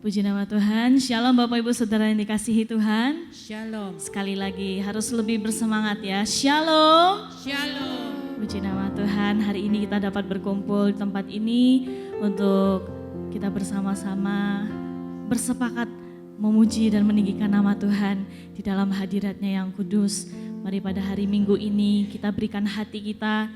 Puji nama Tuhan, Shalom Bapak Ibu Saudara yang dikasihi Tuhan. Shalom. Sekali lagi harus lebih bersemangat ya, Shalom. Shalom. Puji nama Tuhan, hari ini kita dapat berkumpul di tempat ini untuk kita bersama-sama bersepakat memuji dan meninggikan nama Tuhan di dalam hadirat-Nya yang kudus. Mari pada hari Minggu ini kita berikan hati kita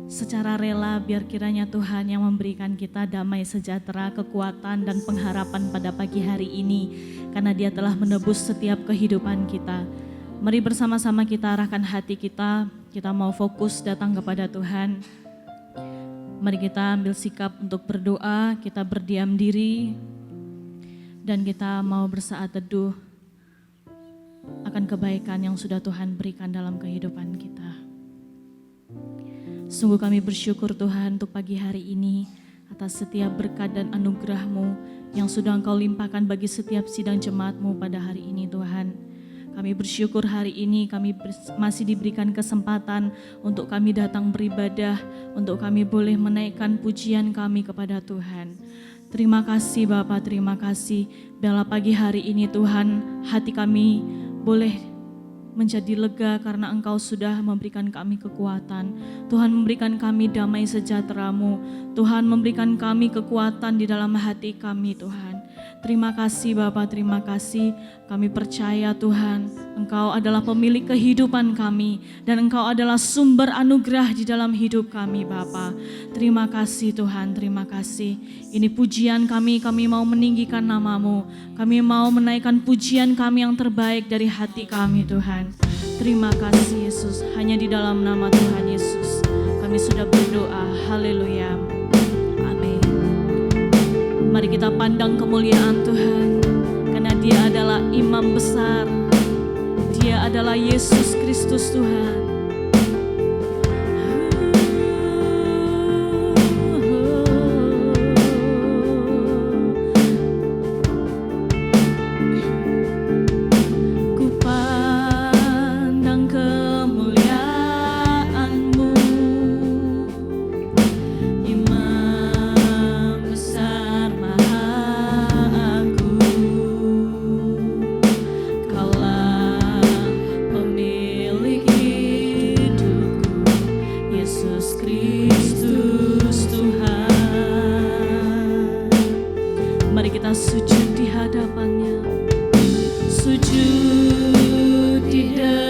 secara rela biar kiranya Tuhan yang memberikan kita damai sejahtera, kekuatan dan pengharapan pada pagi hari ini. Karena Dia telah menebus setiap kehidupan kita. Mari bersama-sama kita arahkan hati kita mau fokus datang kepada Tuhan. Mari kita ambil sikap untuk berdoa, kita berdiam diri. Dan kita mau bersaat teduh akan kebaikan yang sudah Tuhan berikan dalam kehidupan kita. Sungguh kami bersyukur Tuhan untuk pagi hari ini atas setiap berkat dan anugerah-Mu yang sudah Engkau limpahkan bagi setiap sidang jemaat-Mu pada hari ini Tuhan. Kami bersyukur hari ini kami masih diberikan kesempatan untuk kami datang beribadah, untuk kami boleh menaikkan pujian kami kepada Tuhan. Terima kasih Bapa, terima kasih. Biarlah pagi hari ini Tuhan hati kami boleh menjadi lega karena Engkau sudah memberikan kami kekuatan. Tuhan memberikan kami damai sejahtera-Mu. Tuhan memberikan kami kekuatan di dalam hati kami Tuhan. Terima kasih Bapa, terima kasih. Kami percaya Tuhan, Engkau adalah pemilik kehidupan kami dan Engkau adalah sumber anugerah di dalam hidup kami Bapa. Terima kasih Tuhan, terima kasih. Ini pujian kami mau meninggikan nama-Mu. Kami mau menaikkan pujian kami yang terbaik dari hati kami Tuhan. Terima kasih Yesus, hanya di dalam nama Tuhan Yesus kami sudah berdoa. Haleluya. Amin. Mari kita pandang kemuliaan Tuhan, karena Dia adalah Imam besar. Dia adalah Yesus Kristus Tuhan. Tuhan, sujud di dalam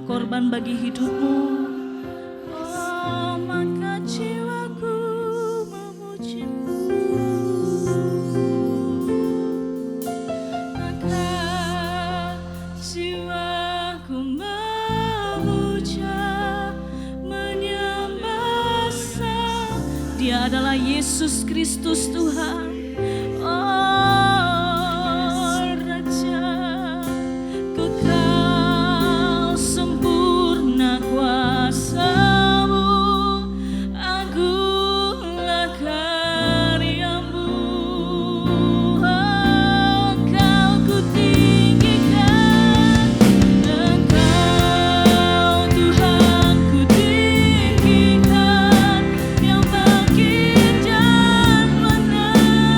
berkorban bagi hidupmu. Oh, maka jiwaku memujimu, maka jiwaku memuja, menyembah Sang. Dia adalah Yesus Kristus Tuhan. Oh, Raja kekal, sempurna kuasa-Mu, agunglah karya-Mu. Engkau kutinggikan, Engkau Tuhan kutinggikan, yang bangkit dan menang.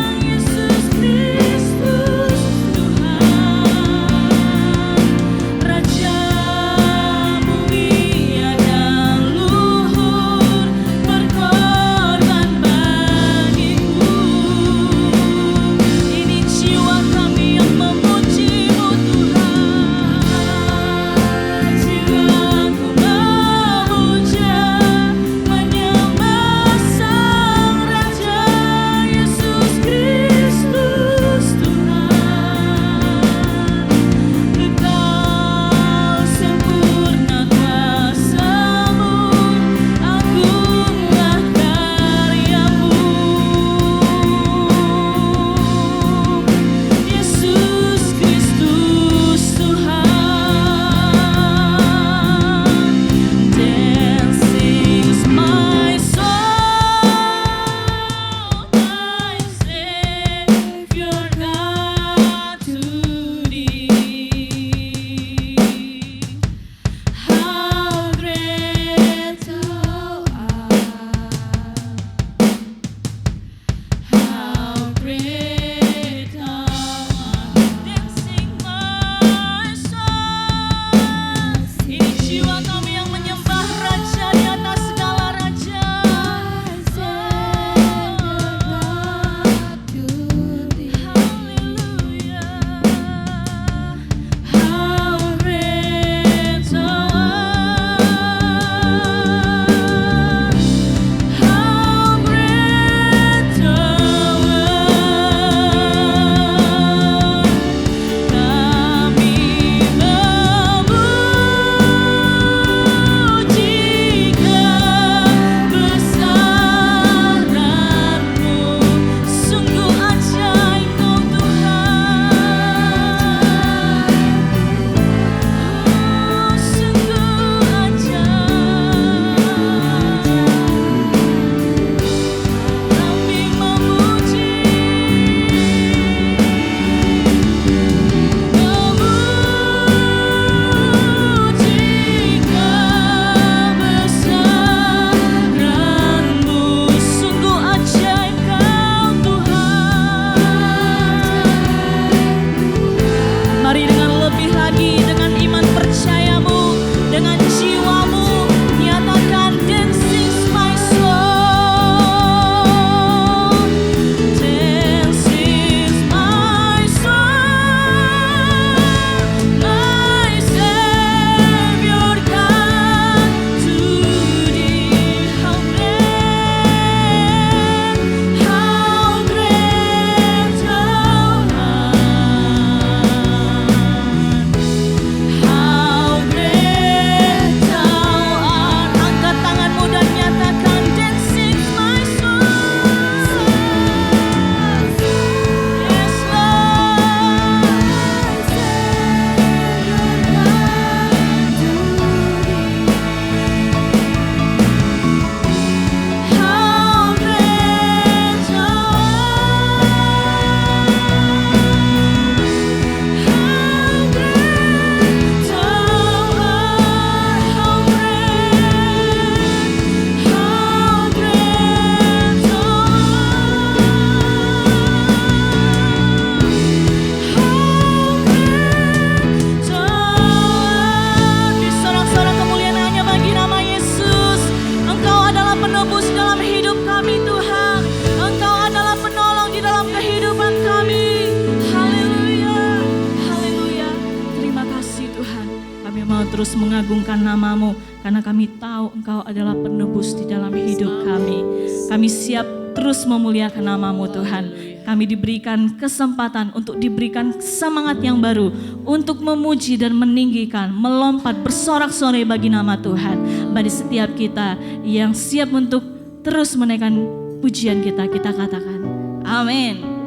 akan terus mengagungkan nama-Mu, karena kami tahu Engkau adalah penebus di dalam hidup kami. Kami siap terus memuliakan nama-Mu Tuhan. Kami diberikan kesempatan untuk diberikan semangat yang baru untuk memuji dan meninggikan, melompat, bersorak-sorai bagi nama Tuhan. Bagi setiap kita yang siap untuk terus menaikkan pujian kita katakan amin.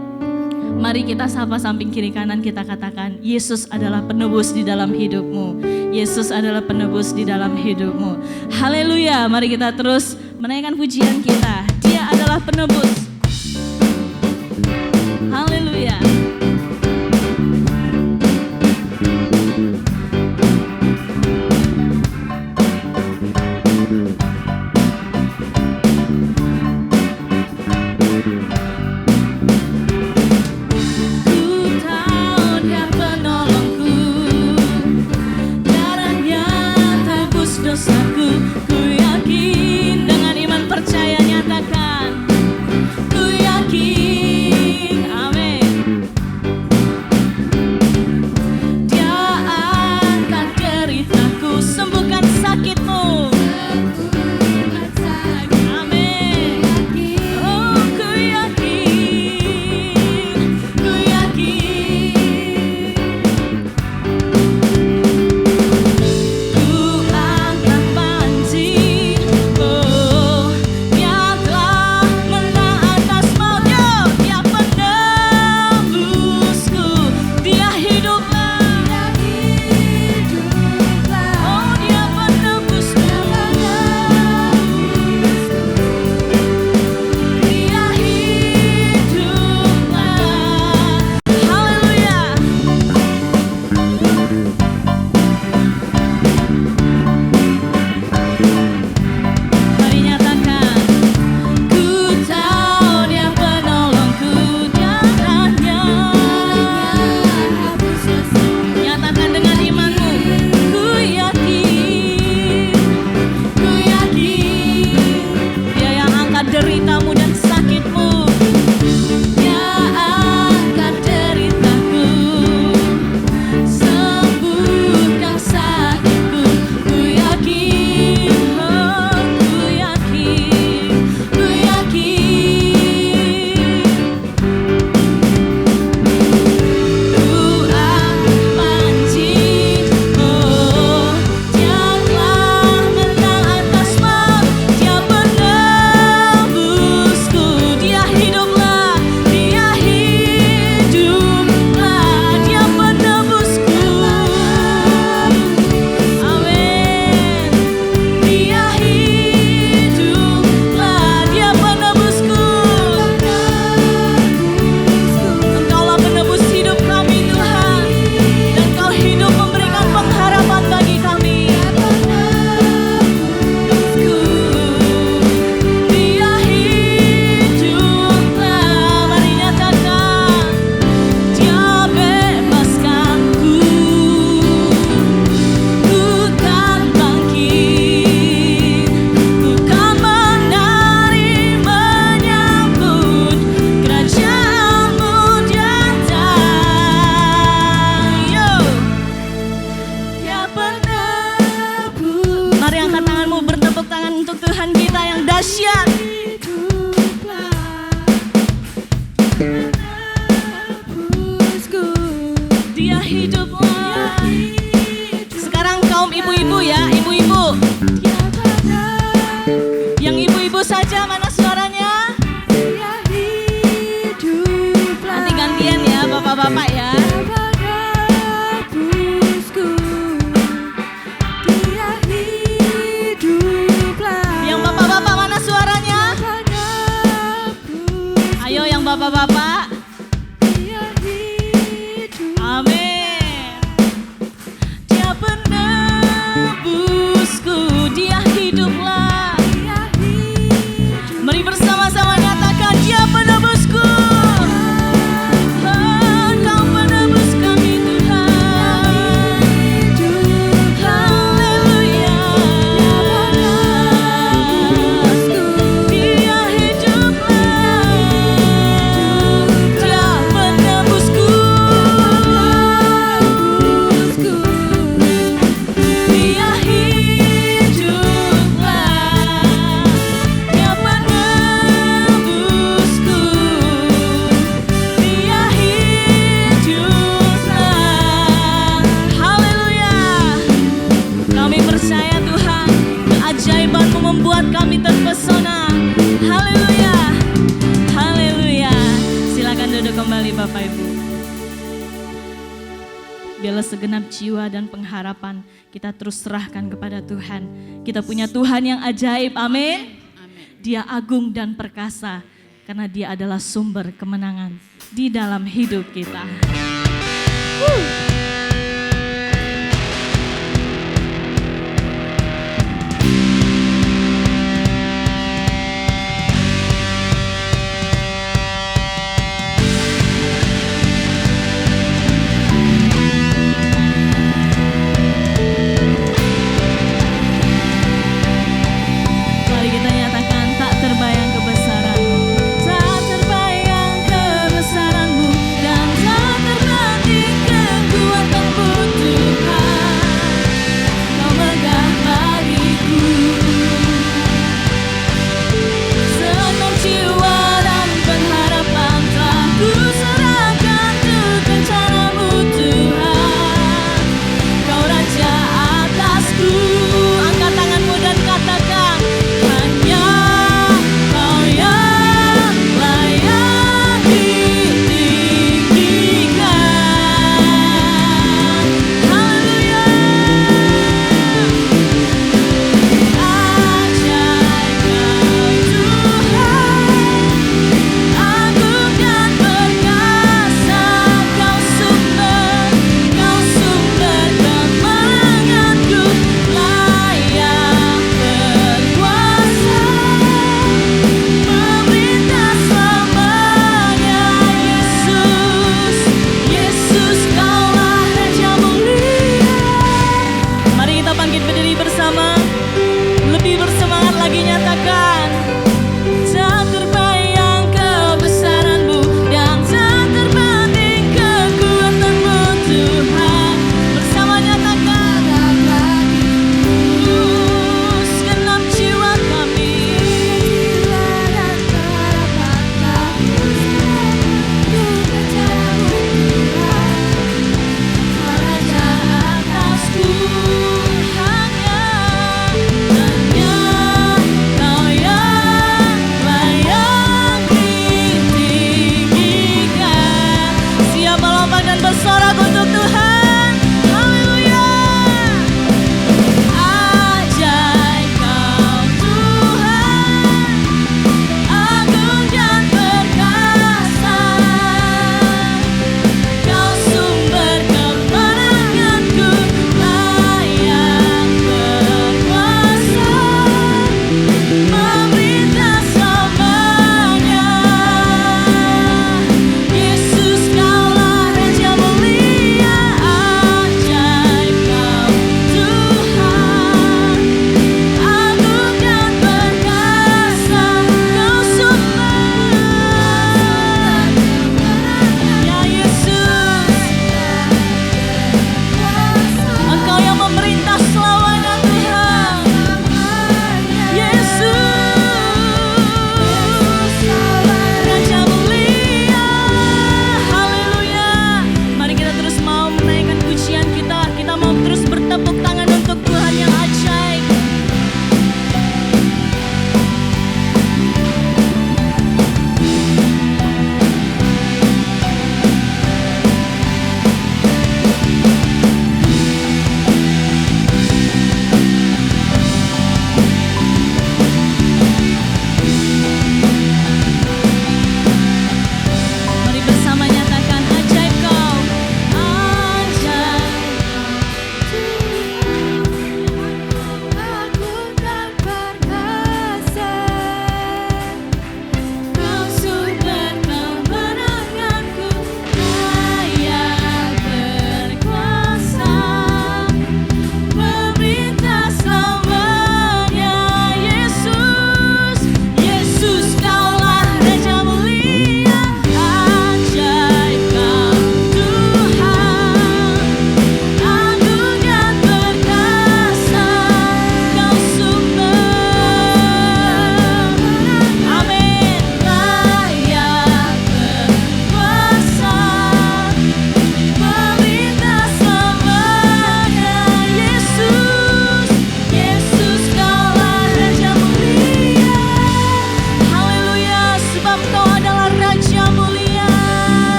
Mari kita sapa samping kiri kanan, kita katakan, Yesus adalah penebus di dalam hidupmu. Yesus adalah penebus di dalam hidupmu. Haleluya, mari kita terus menaikkan pujian kita. Dia adalah penebus. Haleluya. Dosaku, ku yakin dengan iman percaya nyatakan Biarlah segenap jiwa dan pengharapan kita terus serahkan kepada Tuhan. Kita punya Tuhan yang ajaib, amin. Dia agung dan perkasa karena dia adalah sumber kemenangan di dalam hidup kita.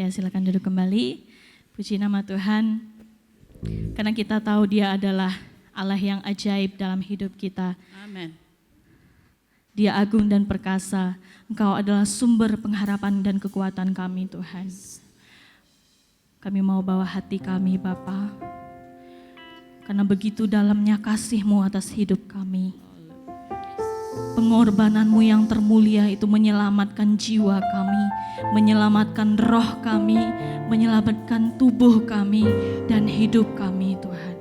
Ya, silakan duduk kembali. Puji nama Tuhan. Karena kita tahu Dia adalah Allah yang ajaib dalam hidup kita. Amin. Dia agung dan perkasa. Engkau adalah sumber pengharapan dan kekuatan kami, Tuhan. Kami mau bawa hati kami, Bapa. Karena begitu dalamnya kasih-Mu atas hidup kami. Pengorbanan-Mu yang termulia itu menyelamatkan jiwa kami, menyelamatkan roh kami, menyelamatkan tubuh kami dan hidup kami, Tuhan.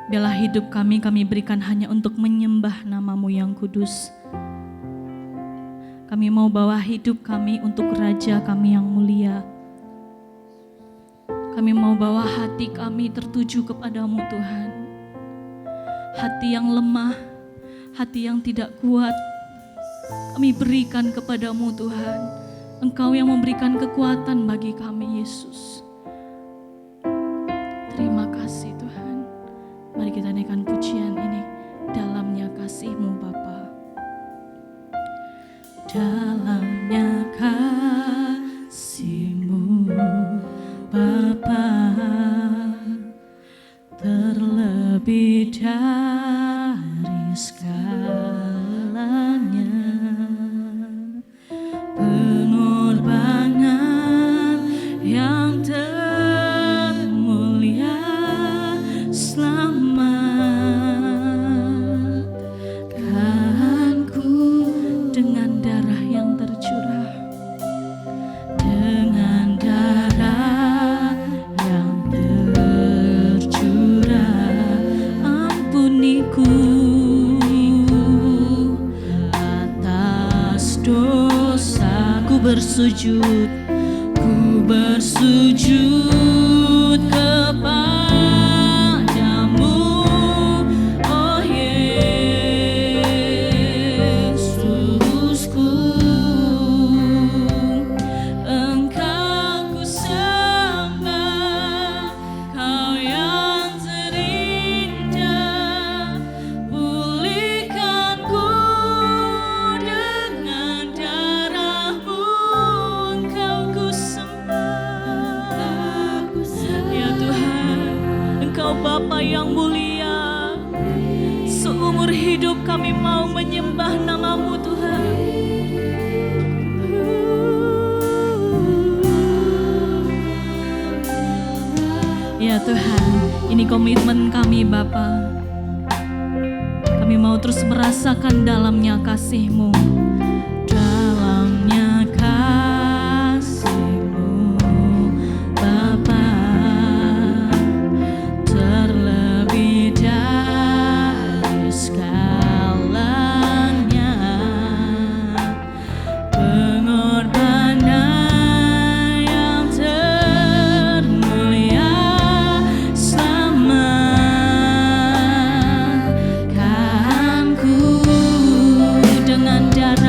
Biarlah hidup kami berikan hanya untuk menyembah nama-Mu yang kudus. Kami mau bawa hidup kami untuk Raja kami yang mulia. Kami mau bawa hati kami tertuju kepadamu, Tuhan. Hati yang lemah, hati yang tidak kuat, kami berikan kepadamu, Tuhan. Engkau yang memberikan kekuatan bagi kami, Yesus. Terima kasih, Tuhan. Mari kita naikkan pujian ini. Dalamnya kasih-Mu, Bapa. Dalamnya kasih-Mu, Bapa, terlebih dari segalanya, pengorbanan yang termulia selamatkanku dengan darah yang tercurah, dengan darah yang tercurah, ampuniku atas dosaku. Ku bersujud kepadamu, oh Yesusku. Engkau ku sembah, Kau yang terindah. Pulihkanku dengan darah-Mu. Engkau ku sembah, ya Tuhan. Engkau Bapa yang mulia. Seumur hidup kami mau menyembah nama-Mu, Tuhan. Ya Tuhan, ini komitmen kami, Bapa. Kami mau terus merasakan dalamnya kasih-Mu. Dalamnya kasih-Mu, Bapa, terlebih dari segalanya, pengorbanan yang termulia selamatkanku dengan darah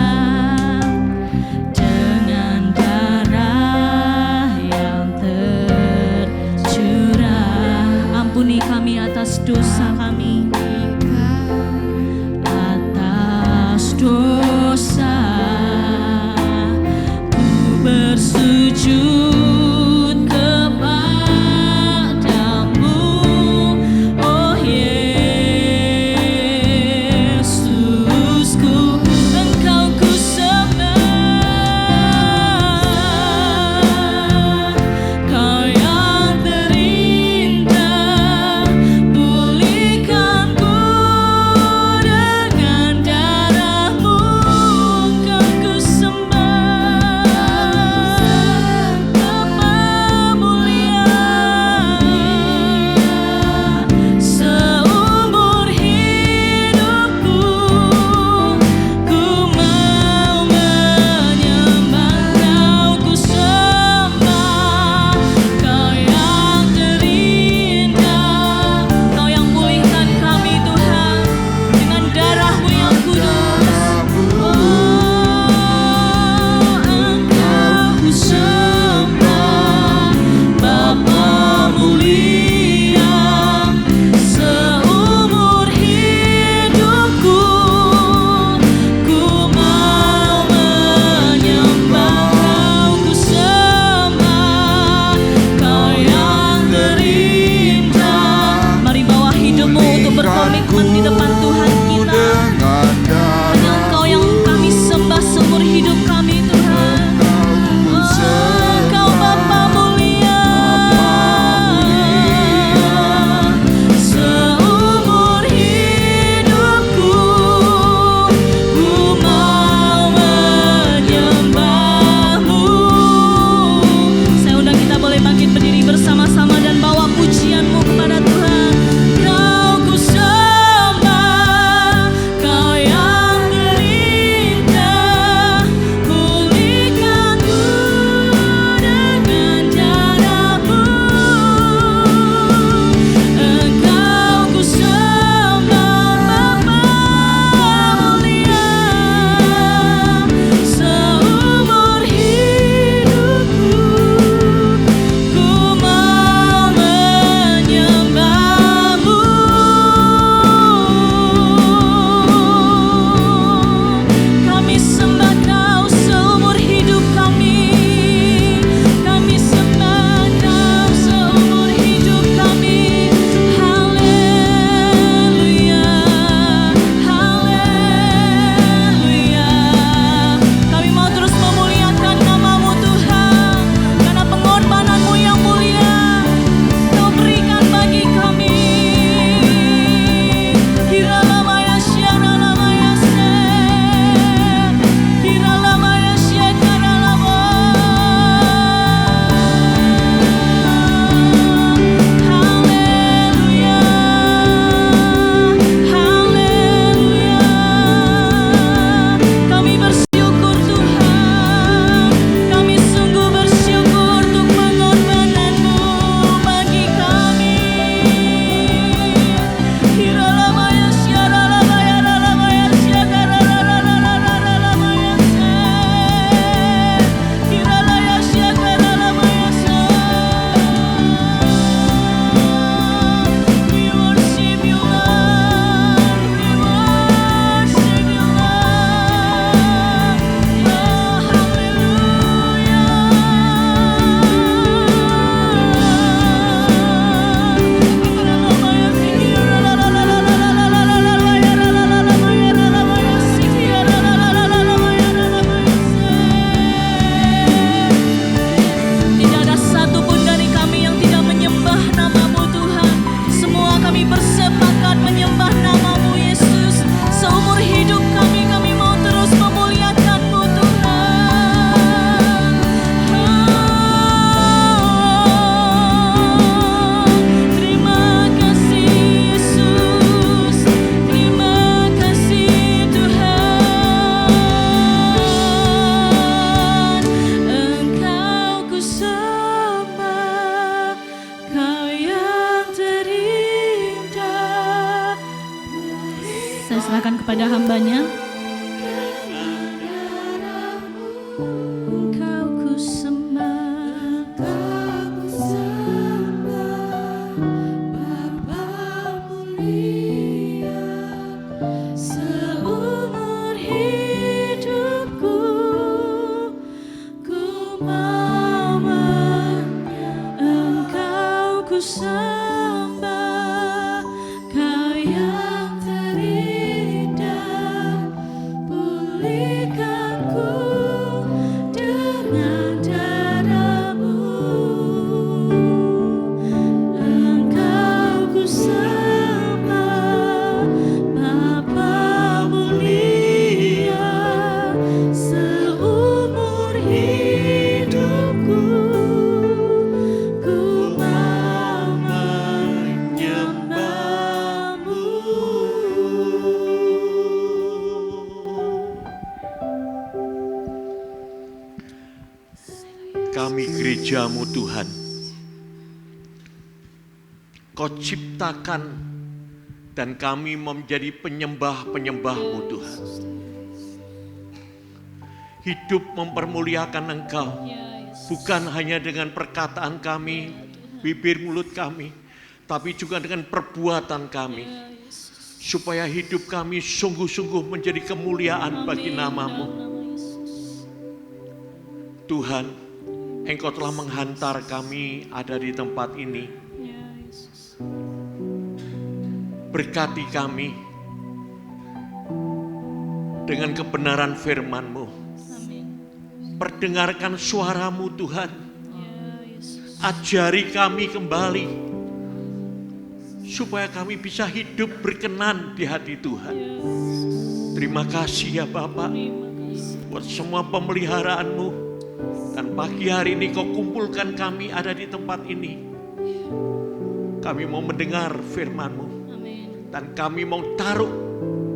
kepada hambanya. Engkau ku sembah, Bapa mulia, seumur hidupku ku mau Engkau ku sembah, Kau yang terindah, pulihkanku dengan darah-Mu. Engkau ku sembah, Bapa mulia, seumur hidupku ku mau menyembah-Mu. Kami gereja-Mu Tuhan, Kau ciptakan dan kami menjadi penyembah-penyembah-Mu Tuhan. Hidup mempermuliakan Engkau, bukan hanya dengan perkataan kami, bibir mulut kami, tapi juga dengan perbuatan kami. Supaya hidup kami sungguh-sungguh menjadi kemuliaan bagi nama-Mu. Tuhan, Engkau telah menghantar kami ada di tempat ini. Berkati kami dengan kebenaran firman-Mu. Perdengarkan suara-Mu Tuhan. Ajari kami kembali supaya kami bisa hidup berkenan di hati Tuhan. Terima kasih ya Bapak buat semua pemeliharaan-Mu. Dan pagi hari ini Kau kumpulkan kami ada di tempat ini. Kami mau mendengar firman-Mu. Dan kami mau taruh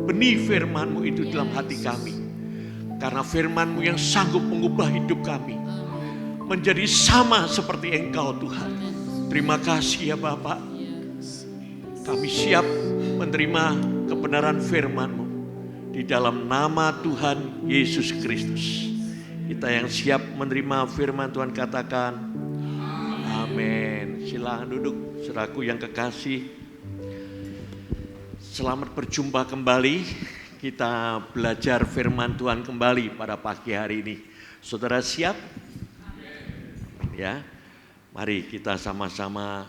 benih firman-Mu itu dalam hati kami. Karena firman-Mu yang sanggup mengubah hidup kami menjadi sama seperti Engkau Tuhan. Terima kasih ya Bapak. Kami siap menerima kebenaran firman-Mu di dalam nama Tuhan Yesus Kristus. Kita yang siap menerima firman Tuhan katakan amin. Silakan duduk saudaraku yang kekasih. Selamat berjumpa kembali. Kita belajar firman Tuhan kembali pada pagi hari ini. Saudara siap? Ya. Mari kita sama-sama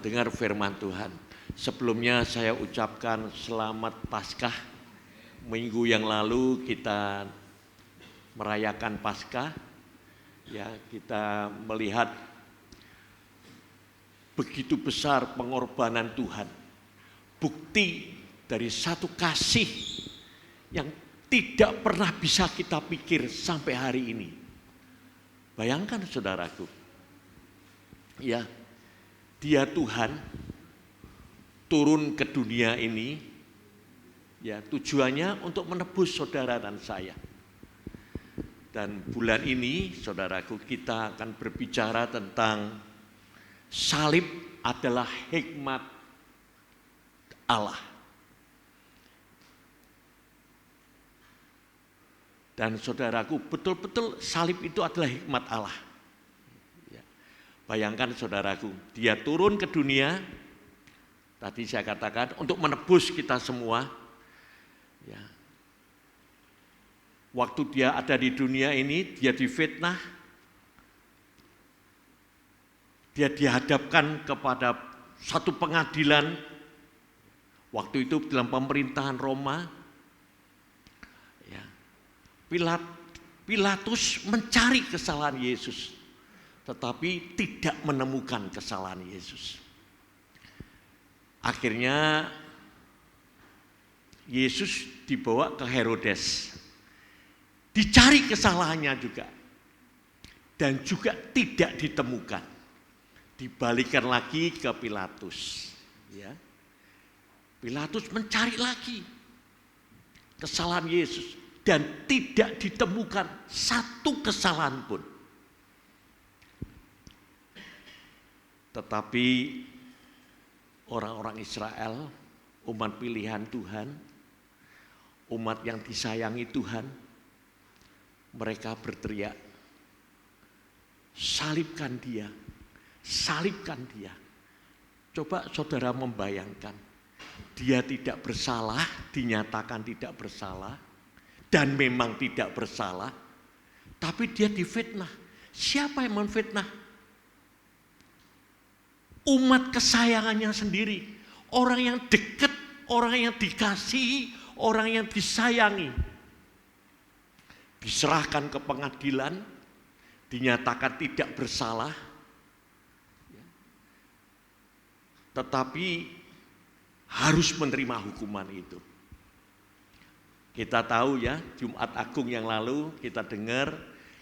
dengar firman Tuhan. Sebelumnya saya ucapkan selamat Paskah. Minggu yang lalu kita merayakan Paskah, ya kita melihat begitu besar pengorbanan Tuhan, bukti dari satu kasih yang tidak pernah bisa kita pikir sampai hari ini. Bayangkan saudaraku, ya Dia Tuhan turun ke dunia ini, ya tujuannya untuk menebus saudara dan saya. Dan bulan ini, saudaraku, kita akan berbicara tentang salib adalah hikmat Allah. Dan saudaraku, betul-betul salib itu adalah hikmat Allah. Ya. Bayangkan saudaraku, Dia turun ke dunia, tadi saya katakan, untuk menebus kita semua. Ya. Waktu Dia ada di dunia ini, Dia difitnah, Dia dihadapkan kepada satu pengadilan, waktu itu dalam pemerintahan Roma. Ya. Pilatus mencari kesalahan Yesus, tetapi tidak menemukan kesalahan Yesus. Akhirnya Yesus dibawa ke Herodes. Dicari kesalahannya juga. Dan juga tidak ditemukan. Dibalikan lagi ke Pilatus. Ya. Pilatus mencari lagi kesalahan Yesus. Dan tidak ditemukan satu kesalahan pun. Tetapi orang-orang Israel, umat pilihan Tuhan, umat yang disayangi Tuhan, mereka berteriak, salibkan dia, salibkan dia. Coba saudara membayangkan, dia tidak bersalah, dinyatakan tidak bersalah, dan memang tidak bersalah, tapi dia difitnah. Siapa yang menfitnah? Umat kesayangannya sendiri, orang yang dekat, orang yang dikasihi, orang yang disayangi. Diserahkan ke pengadilan, dinyatakan tidak bersalah, tetapi harus menerima hukuman itu. Kita tahu ya, Jumat Agung yang lalu kita dengar,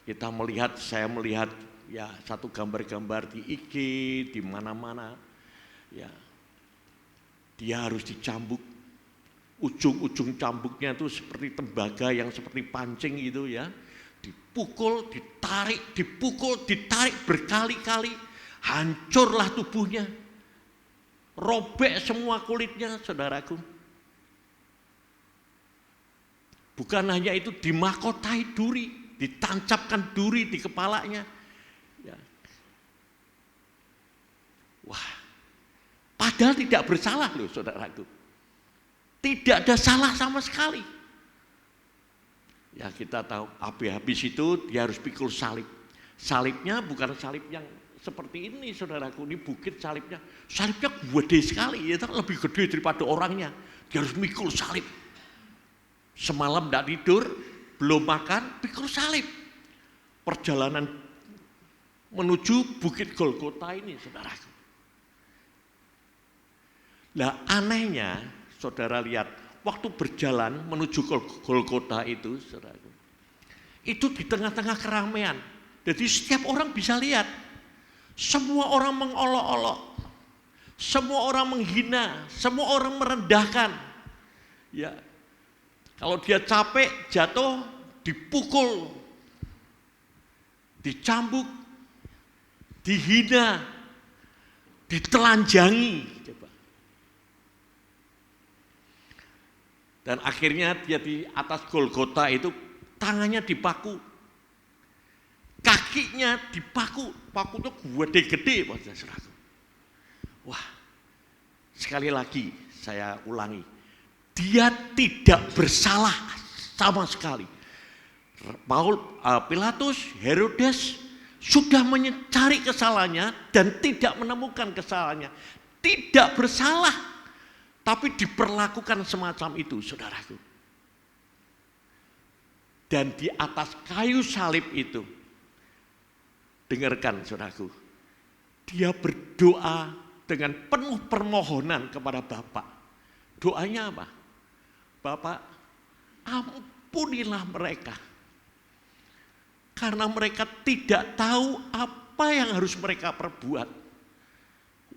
kita melihat, saya melihat ya satu gambar-gambar di IG, di mana-mana, ya dia harus dicambuk, ujung-ujung cambuknya itu seperti tembaga yang seperti pancing gitu ya, dipukul, ditarik, dipukul, ditarik berkali-kali, hancurlah tubuhnya, robek semua kulitnya, saudaraku. Bukan hanya itu, dimahkotai duri, ditancapkan duri di kepalanya. Ya. Wah, padahal tidak bersalah loh saudaraku. Tidak ada salah sama sekali. Ya kita tahu, habis itu dia harus pikul salib. Salibnya bukan salib yang seperti ini saudaraku, ini bukit salibnya. Salibnya gede sekali, ya, lebih gede daripada orangnya. Dia harus mikul salib. Semalam tidak tidur, belum makan, pikul salib. Perjalanan menuju Bukit Golgota ini, saudaraku. Nah, anehnya, saudara lihat, waktu berjalan menuju Golgota itu, saudaraku, itu di tengah-tengah keramaian. Jadi setiap orang bisa lihat, semua orang mengolok-olok, semua orang menghina, semua orang merendahkan. Ya, kalau dia capek, jatuh, dipukul, dicambuk, dihina, ditelanjangi. Coba. Dan akhirnya dia di atas Golgota itu tangannya dipaku, kakinya dipaku, paku itu gede-gede. Wah, sekali lagi saya ulangi, dia tidak bersalah sama sekali. Pilatus, Herodes sudah mencari kesalahannya dan tidak menemukan kesalahannya. Tidak bersalah, tapi diperlakukan semacam itu, saudaraku. Dan di atas kayu salib itu, dengarkan saudaraku, dia berdoa dengan penuh permohonan kepada Bapa. Doanya apa? Bapa, ampunilah mereka. Karena mereka tidak tahu apa yang harus mereka perbuat.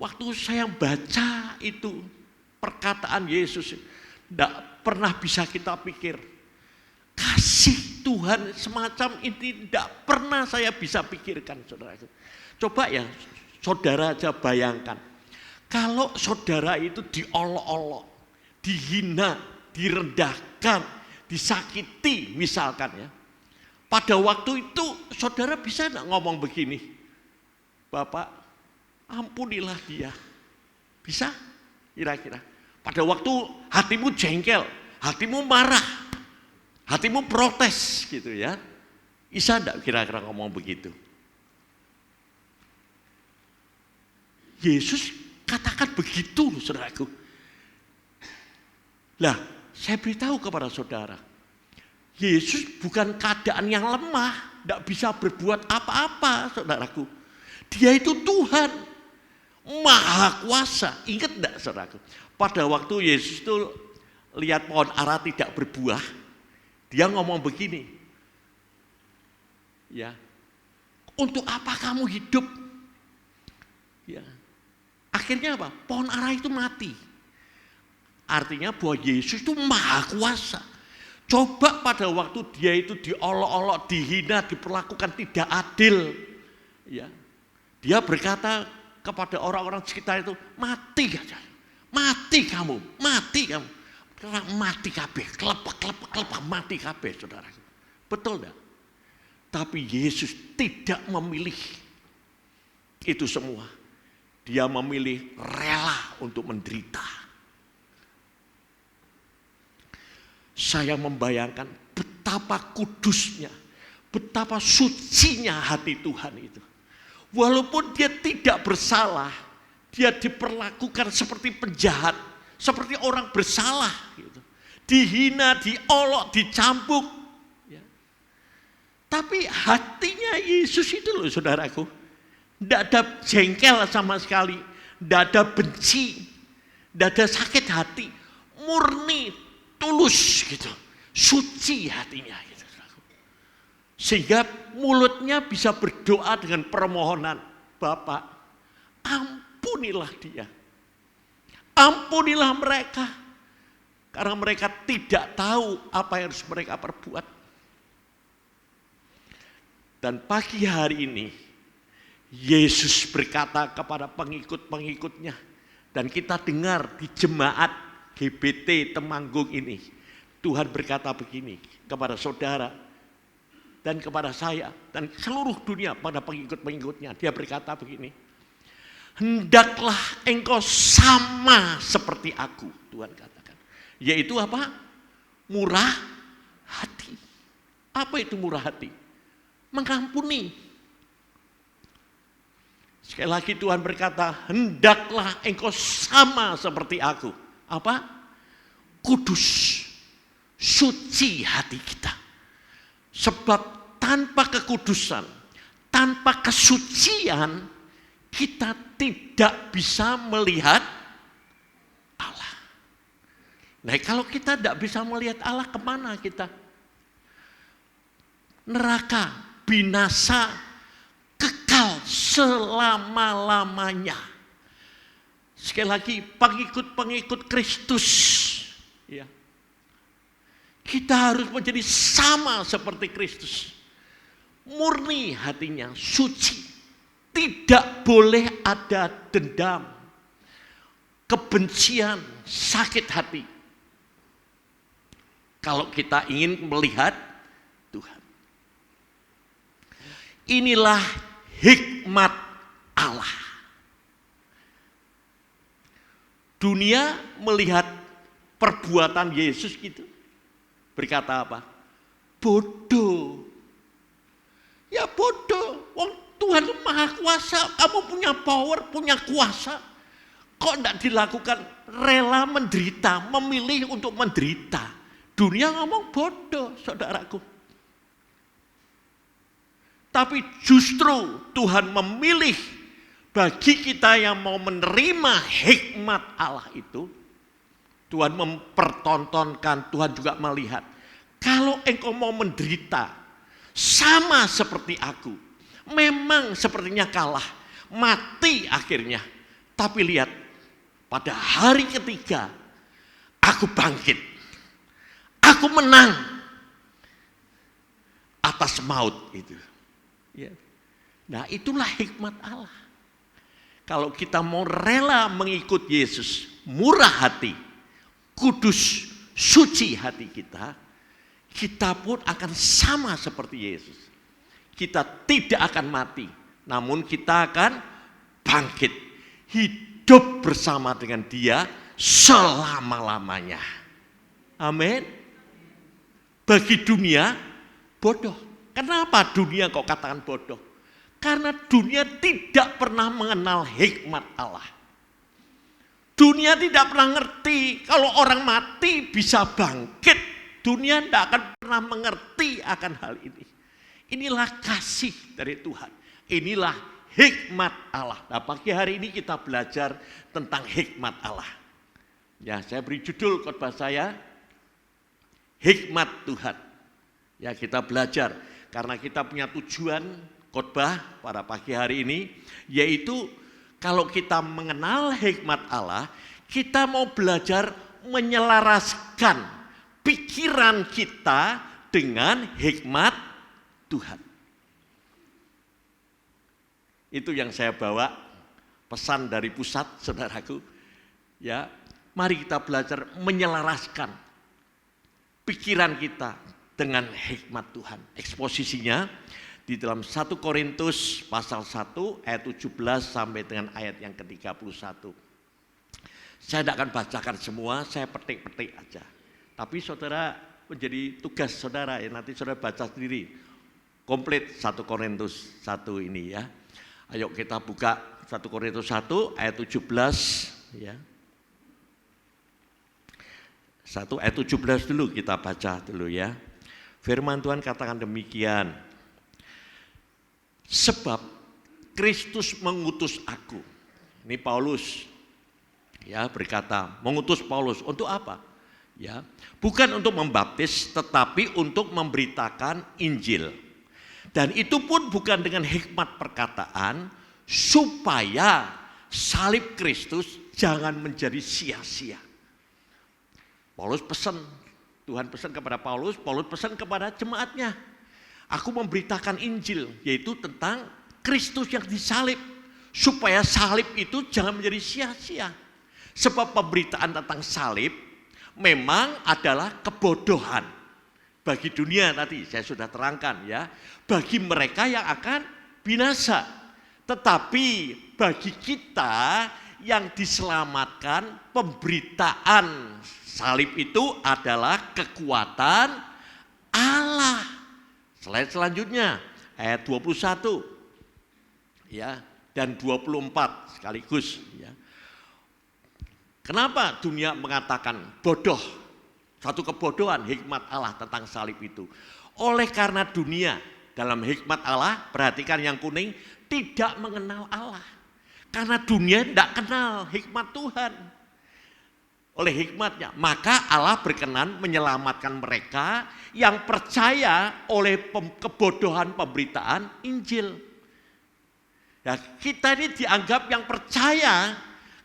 Waktu saya baca itu perkataan Yesus, tidak pernah bisa kita pikir. Kasih Tuhan semacam ini tidak pernah saya bisa pikirkan, saudara. Coba ya, saudara aja bayangkan. Kalau saudara itu diolok-olok, dihina, direndahkan, disakiti misalkan ya. Pada waktu itu saudara bisa enggak ngomong begini? Bapak, ampunilah dia. Bisa? Kira-kira. Pada waktu hatimu jengkel, hatimu marah, hatimu protes gitu ya. Bisa enggak kira-kira ngomong begitu? Yesus katakan begitu, saudaraku. Lah, saya beritahu kepada saudara, Yesus bukan keadaan yang lemah, tidak bisa berbuat apa-apa, saudaraku. Dia itu Tuhan, Maha Kuasa. Ingat tidak, saudaraku? Pada waktu Yesus itu lihat pohon ara tidak berbuah, dia ngomong begini, ya, untuk apa kamu hidup? Ya, akhirnya apa? Pohon ara itu mati. Artinya bahwa Yesus itu Maha Kuasa. Coba pada waktu dia itu diolok-olok, dihina, diperlakukan tidak adil, ya, dia berkata kepada orang-orang sekitar itu, mati aja, mati kamu, Karena mati kabeh, kelepek mati kabeh, saudara. Betul enggak? Tapi Yesus tidak memilih itu semua. Dia memilih rela untuk menderita. Saya membayangkan betapa kudusnya, betapa sucinya hati Tuhan itu. Walaupun dia tidak bersalah, dia diperlakukan seperti penjahat, seperti orang bersalah. Gitu. Dihina, diolok, dicambuk. Ya. Tapi hatinya Yesus itu loh saudaraku. Tidak ada jengkel sama sekali, tidak ada benci, tidak ada sakit hati. Murni, tulus gitu, suci hatinya. Gitu. Sehingga mulutnya bisa berdoa dengan permohonan, Bapak, ampunilah dia. Ampunilah mereka. Karena mereka tidak tahu apa yang harus mereka perbuat. Dan pagi hari ini, Yesus berkata kepada pengikut-pengikutnya. Dan kita dengar di jemaat GBT Temanggung ini. Tuhan berkata begini kepada saudara, dan kepada saya, dan seluruh dunia pada pengikut-pengikutnya. Dia berkata begini, hendaklah engkau sama seperti aku, Tuhan katakan. Yaitu apa? Murah hati. Apa itu murah hati? Mengampuni. Sekali lagi Tuhan berkata, hendaklah engkau sama seperti aku. Apa? Kudus, suci hati kita. Sebab tanpa kekudusan, tanpa kesucian, kita tidak bisa melihat Allah. Nah, kalau kita tidak bisa melihat Allah, kemana kita? Neraka, binasa, kekal selama-lamanya. Sekali lagi, pengikut-pengikut Kristus, ya. Kita harus menjadi sama seperti Kristus. Murni hatinya, suci. Tidak boleh ada dendam, kebencian, sakit hati. Kalau kita ingin melihat Tuhan. Inilah hikmat Allah. Dunia melihat perbuatan Yesus gitu. Berkata apa? Bodoh. Ya bodoh. Wong Tuhan itu maha kuasa. Kamu punya power, punya kuasa. Kok tidak dilakukan? Rela menderita, memilih untuk menderita. Dunia ngomong bodoh, saudaraku. Tapi justru Tuhan memilih bagi kita yang mau menerima hikmat Allah itu. Tuhan mempertontonkan, Tuhan juga melihat. Kalau engkau mau menderita, sama seperti aku. Memang sepertinya kalah, mati akhirnya. Tapi lihat, pada hari ketiga, aku bangkit. Aku menang atas maut itu. Nah, itulah hikmat Allah. Kalau kita mau rela mengikut Yesus, murah hati, kudus, suci hati kita, kita pun akan sama seperti Yesus. Kita tidak akan mati, namun kita akan bangkit, hidup bersama dengan Dia selama-lamanya. Amin. Bagi dunia, bodoh. Kenapa dunia kok katakan bodoh? Karena dunia tidak pernah mengenal hikmat Allah. Dunia tidak pernah ngerti kalau orang mati bisa bangkit. Dunia tidak akan pernah mengerti akan hal ini. Inilah kasih dari Tuhan. Inilah hikmat Allah. Nah, pagi hari ini kita belajar tentang hikmat Allah. Ya, saya beri judul khotbah saya, Hikmat Tuhan. Ya, kita belajar karena kita punya tujuan khotbah pada pagi hari ini, yaitu kalau kita mengenal hikmat Allah, kita mau belajar menyelaraskan pikiran kita dengan hikmat Tuhan. Itu yang saya bawa, pesan dari pusat, saudaraku. Ya, Mari kita belajar menyelaraskan pikiran kita dengan hikmat Tuhan. Eksposisinya di dalam 1 Korintus pasal 1 ayat 17 sampai dengan ayat yang ke-31. Saya tidak akan bacakan semua, saya petik-petik aja. Tapi saudara, menjadi tugas saudara ya, nanti saudara baca sendiri. Komplit 1 Korintus 1 ini ya. Ayo kita buka 1 Korintus 1 ayat 17 ya. 1 ayat 17 dulu kita baca dulu ya. Firman Tuhan katakan demikian. Sebab Kristus mengutus aku. Ini Paulus ya berkata, mengutus Paulus untuk apa? Ya, bukan untuk membaptis tetapi untuk memberitakan Injil. Dan itu pun bukan dengan hikmat perkataan supaya salib Kristus jangan menjadi sia-sia. Paulus pesan, Tuhan pesan kepada Paulus pesan kepada jemaatnya. Aku memberitakan Injil, yaitu tentang Kristus yang disalib. Supaya salib itu jangan menjadi sia-sia. Sebab pemberitaan tentang salib memang adalah kebodohan. Bagi dunia tadi, saya sudah terangkan ya. Bagi mereka yang akan binasa. Tetapi bagi kita yang diselamatkan, pemberitaan salib itu adalah kekuatan Allah. Slide selanjutnya ayat 21 ya dan 24 sekaligus ya. Kenapa dunia mengatakan bodoh? Satu kebodohan hikmat Allah tentang salib itu. Oleh karena dunia dalam hikmat Allah, perhatikan yang kuning, tidak mengenal Allah. Karena dunia tidak kenal hikmat Tuhan. Oleh hikmatnya, maka Allah berkenan menyelamatkan mereka yang percaya oleh kebodohan pemberitaan Injil. Ya, kita ini dianggap yang percaya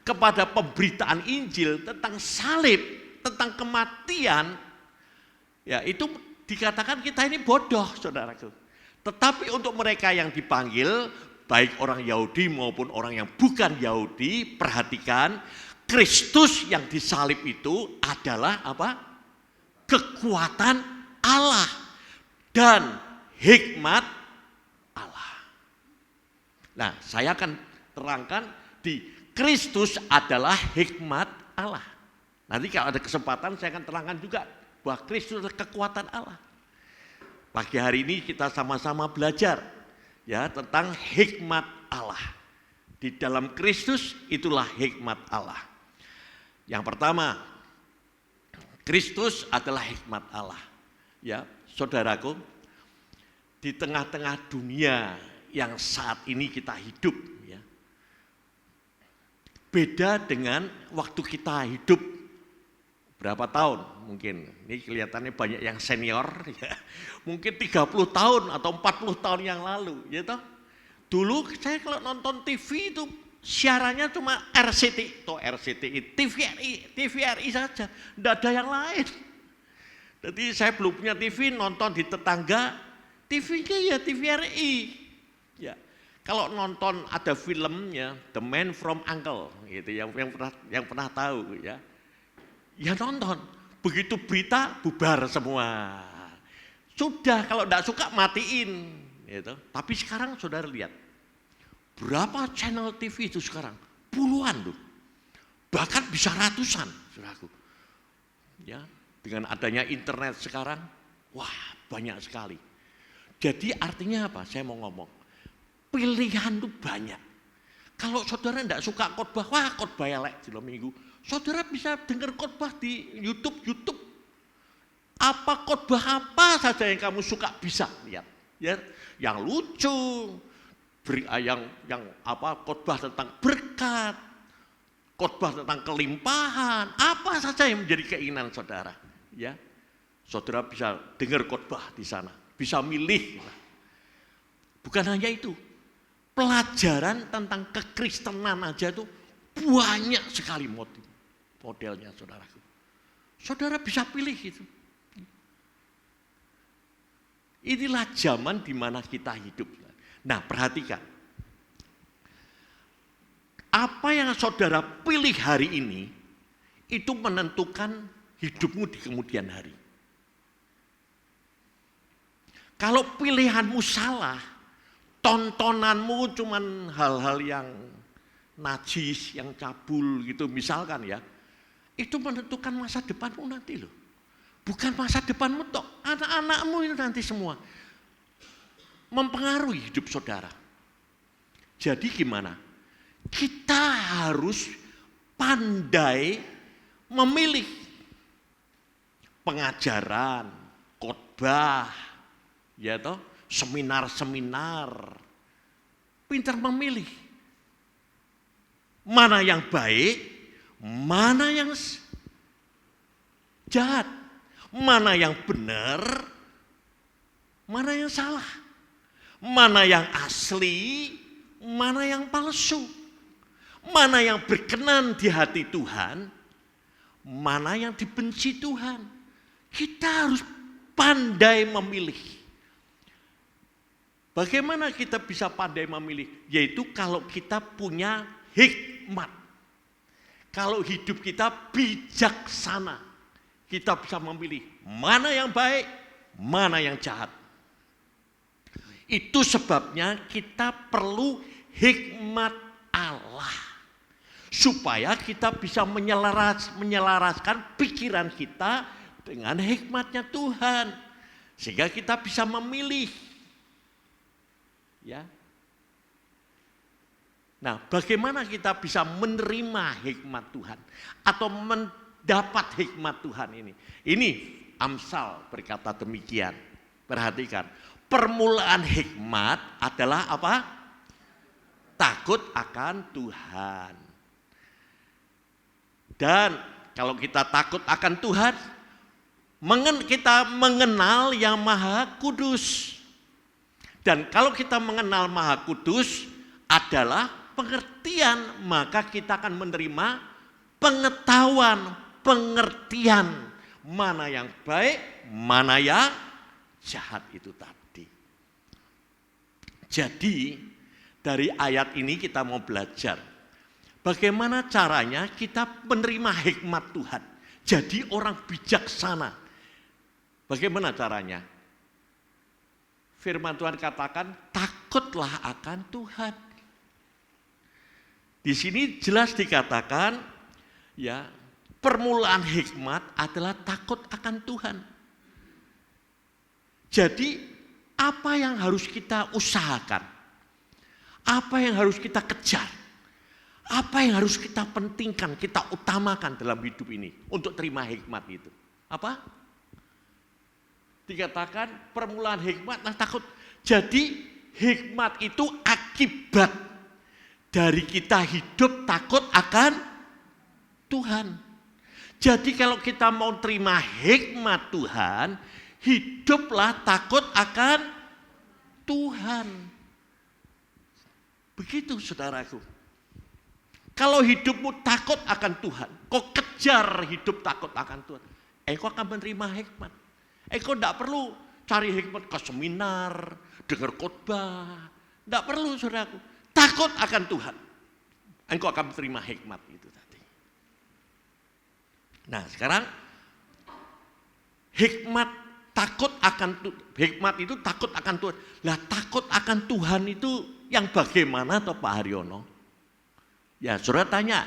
kepada pemberitaan Injil tentang salib, tentang kematian, ya itu dikatakan kita ini bodoh, saudaraku. Tetapi untuk mereka yang dipanggil, baik orang Yahudi maupun orang yang bukan Yahudi, perhatikan, Kristus yang disalib itu adalah apa? Kekuatan Allah dan hikmat Allah. Nah, saya akan terangkan di Kristus adalah hikmat Allah. Nanti kalau ada kesempatan saya akan terangkan juga bahwa Kristus adalah kekuatan Allah. Pagi hari ini kita sama-sama belajar ya tentang hikmat Allah. Di dalam Kristus itulah hikmat Allah. Yang pertama, Kristus adalah hikmat Allah. Ya, saudaraku, di tengah-tengah dunia yang saat ini kita hidup, ya, beda dengan waktu kita hidup berapa tahun mungkin. Ini kelihatannya banyak yang senior, ya. Mungkin 30 tahun atau 40 tahun yang lalu. Ya toh? Dulu saya kalau nonton TV itu siarannya cuma RCTI, TVRI saja, tidak ada yang lain. Jadi saya belum punya TV, nonton di tetangga, TV-nya ya TVRI. Ya, kalau nonton ada filmnya The Man from Uncle, gitu, yang pernah tahu, ya nonton. Begitu berita bubar semua. Sudah kalau tidak suka matiin, gitu. Tapi sekarang saudara lihat. Berapa channel TV itu sekarang? Puluhan loh. Bahkan bisa ratusan, saudaraku. Ya, dengan adanya internet sekarang, wah banyak sekali. Jadi artinya apa? Saya mau ngomong, pilihan itu banyak. Kalau saudara tidak suka khotbah, wah khotbah elek di minggu. Saudara bisa dengar khotbah di YouTube. Apa khotbah apa saja yang kamu suka bisa lihat. Ya, yang lucu. Yang khotbah tentang berkat, khotbah tentang kelimpahan, apa saja yang menjadi keinginan saudara, ya. Saudara bisa dengar khotbah di sana, bisa milih. Bukan hanya itu, pelajaran tentang kekristenan aja itu banyak sekali modelnya, saudaraku. Saudara bisa pilih itu. Inilah zaman di mana kita hidup. Nah, perhatikan. Apa yang saudara pilih hari ini, itu menentukan hidupmu di kemudian hari. Kalau pilihanmu salah, tontonanmu cuman hal-hal yang najis, yang cabul gitu misalkan ya, itu menentukan masa depanmu nanti loh. Bukan masa depanmu toh, anak-anakmu itu nanti semua mempengaruhi hidup saudara. Jadi gimana? Kita harus pandai memilih pengajaran, khotbah, ya toh, seminar-seminar. Pintar memilih mana yang baik, mana yang jahat, mana yang benar, mana yang salah, mana yang asli, mana yang palsu, mana yang berkenan di hati Tuhan, mana yang dibenci Tuhan. Kita harus pandai memilih. Bagaimana kita bisa pandai memilih? Yaitu kalau kita punya hikmat. Kalau hidup kita bijaksana, kita bisa memilih mana yang baik, mana yang jahat. Itu sebabnya kita perlu hikmat Allah. Supaya kita bisa menyelaraskan pikiran kita dengan hikmatnya Tuhan. Sehingga kita bisa memilih. Ya. Nah, bagaimana kita bisa menerima hikmat Tuhan atau mendapat hikmat Tuhan ini? Ini Amsal berkata demikian. Perhatikan, permulaan hikmat adalah apa? Takut akan Tuhan. Dan kalau kita takut akan Tuhan, kita mengenal yang Maha Kudus. Dan kalau kita mengenal Maha Kudus adalah pengertian, maka kita akan menerima pengetahuan, pengertian mana yang baik, mana yang jahat itu tadi. Jadi dari ayat ini kita mau belajar bagaimana caranya kita menerima hikmat Tuhan. Jadi orang bijaksana. Bagaimana caranya? Firman Tuhan katakan, takutlah akan Tuhan. Di sini jelas dikatakan, ya, permulaan hikmat adalah takut akan Tuhan. Jadi, apa yang harus kita usahakan? Apa yang harus kita kejar? Apa yang harus kita pentingkan, kita utamakan dalam hidup ini untuk terima hikmat itu? Apa? Dikatakan permulaan hikmat nah takut. Jadi hikmat itu akibat dari kita hidup takut akan Tuhan. Jadi kalau kita mau terima hikmat Tuhan, hiduplah takut akan Tuhan. Begitu saudaraku. Kalau hidupmu takut akan Tuhan, kau kejar hidup takut akan Tuhan, kau akan menerima hikmat. Engkau tidak perlu cari hikmat ke seminar, dengar khotbah. Tidak perlu saudaraku. Takut akan Tuhan. Engkau akan menerima hikmat itu tadi. Nah sekarang hikmat itu takut akan Tuhan. Lah takut akan Tuhan itu yang bagaimana toh Pak Haryono? Ya saudara tanya.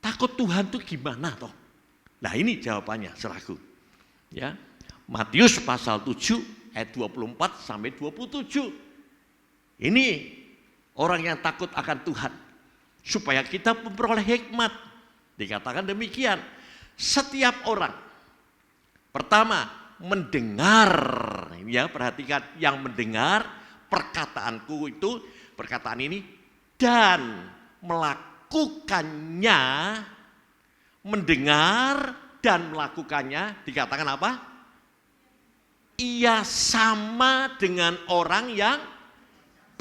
Takut Tuhan itu gimana toh? Nah ini jawabannya saudaraku. Ya, Matius pasal 7 ayat 24 sampai 27. Ini orang yang takut akan Tuhan supaya kita memperoleh hikmat. Dikatakan demikian, setiap orang pertama mendengar, ya perhatikan, yang mendengar perkataanku itu, perkataan ini dan melakukannya, mendengar dan melakukannya, dikatakan apa? Ia sama dengan orang yang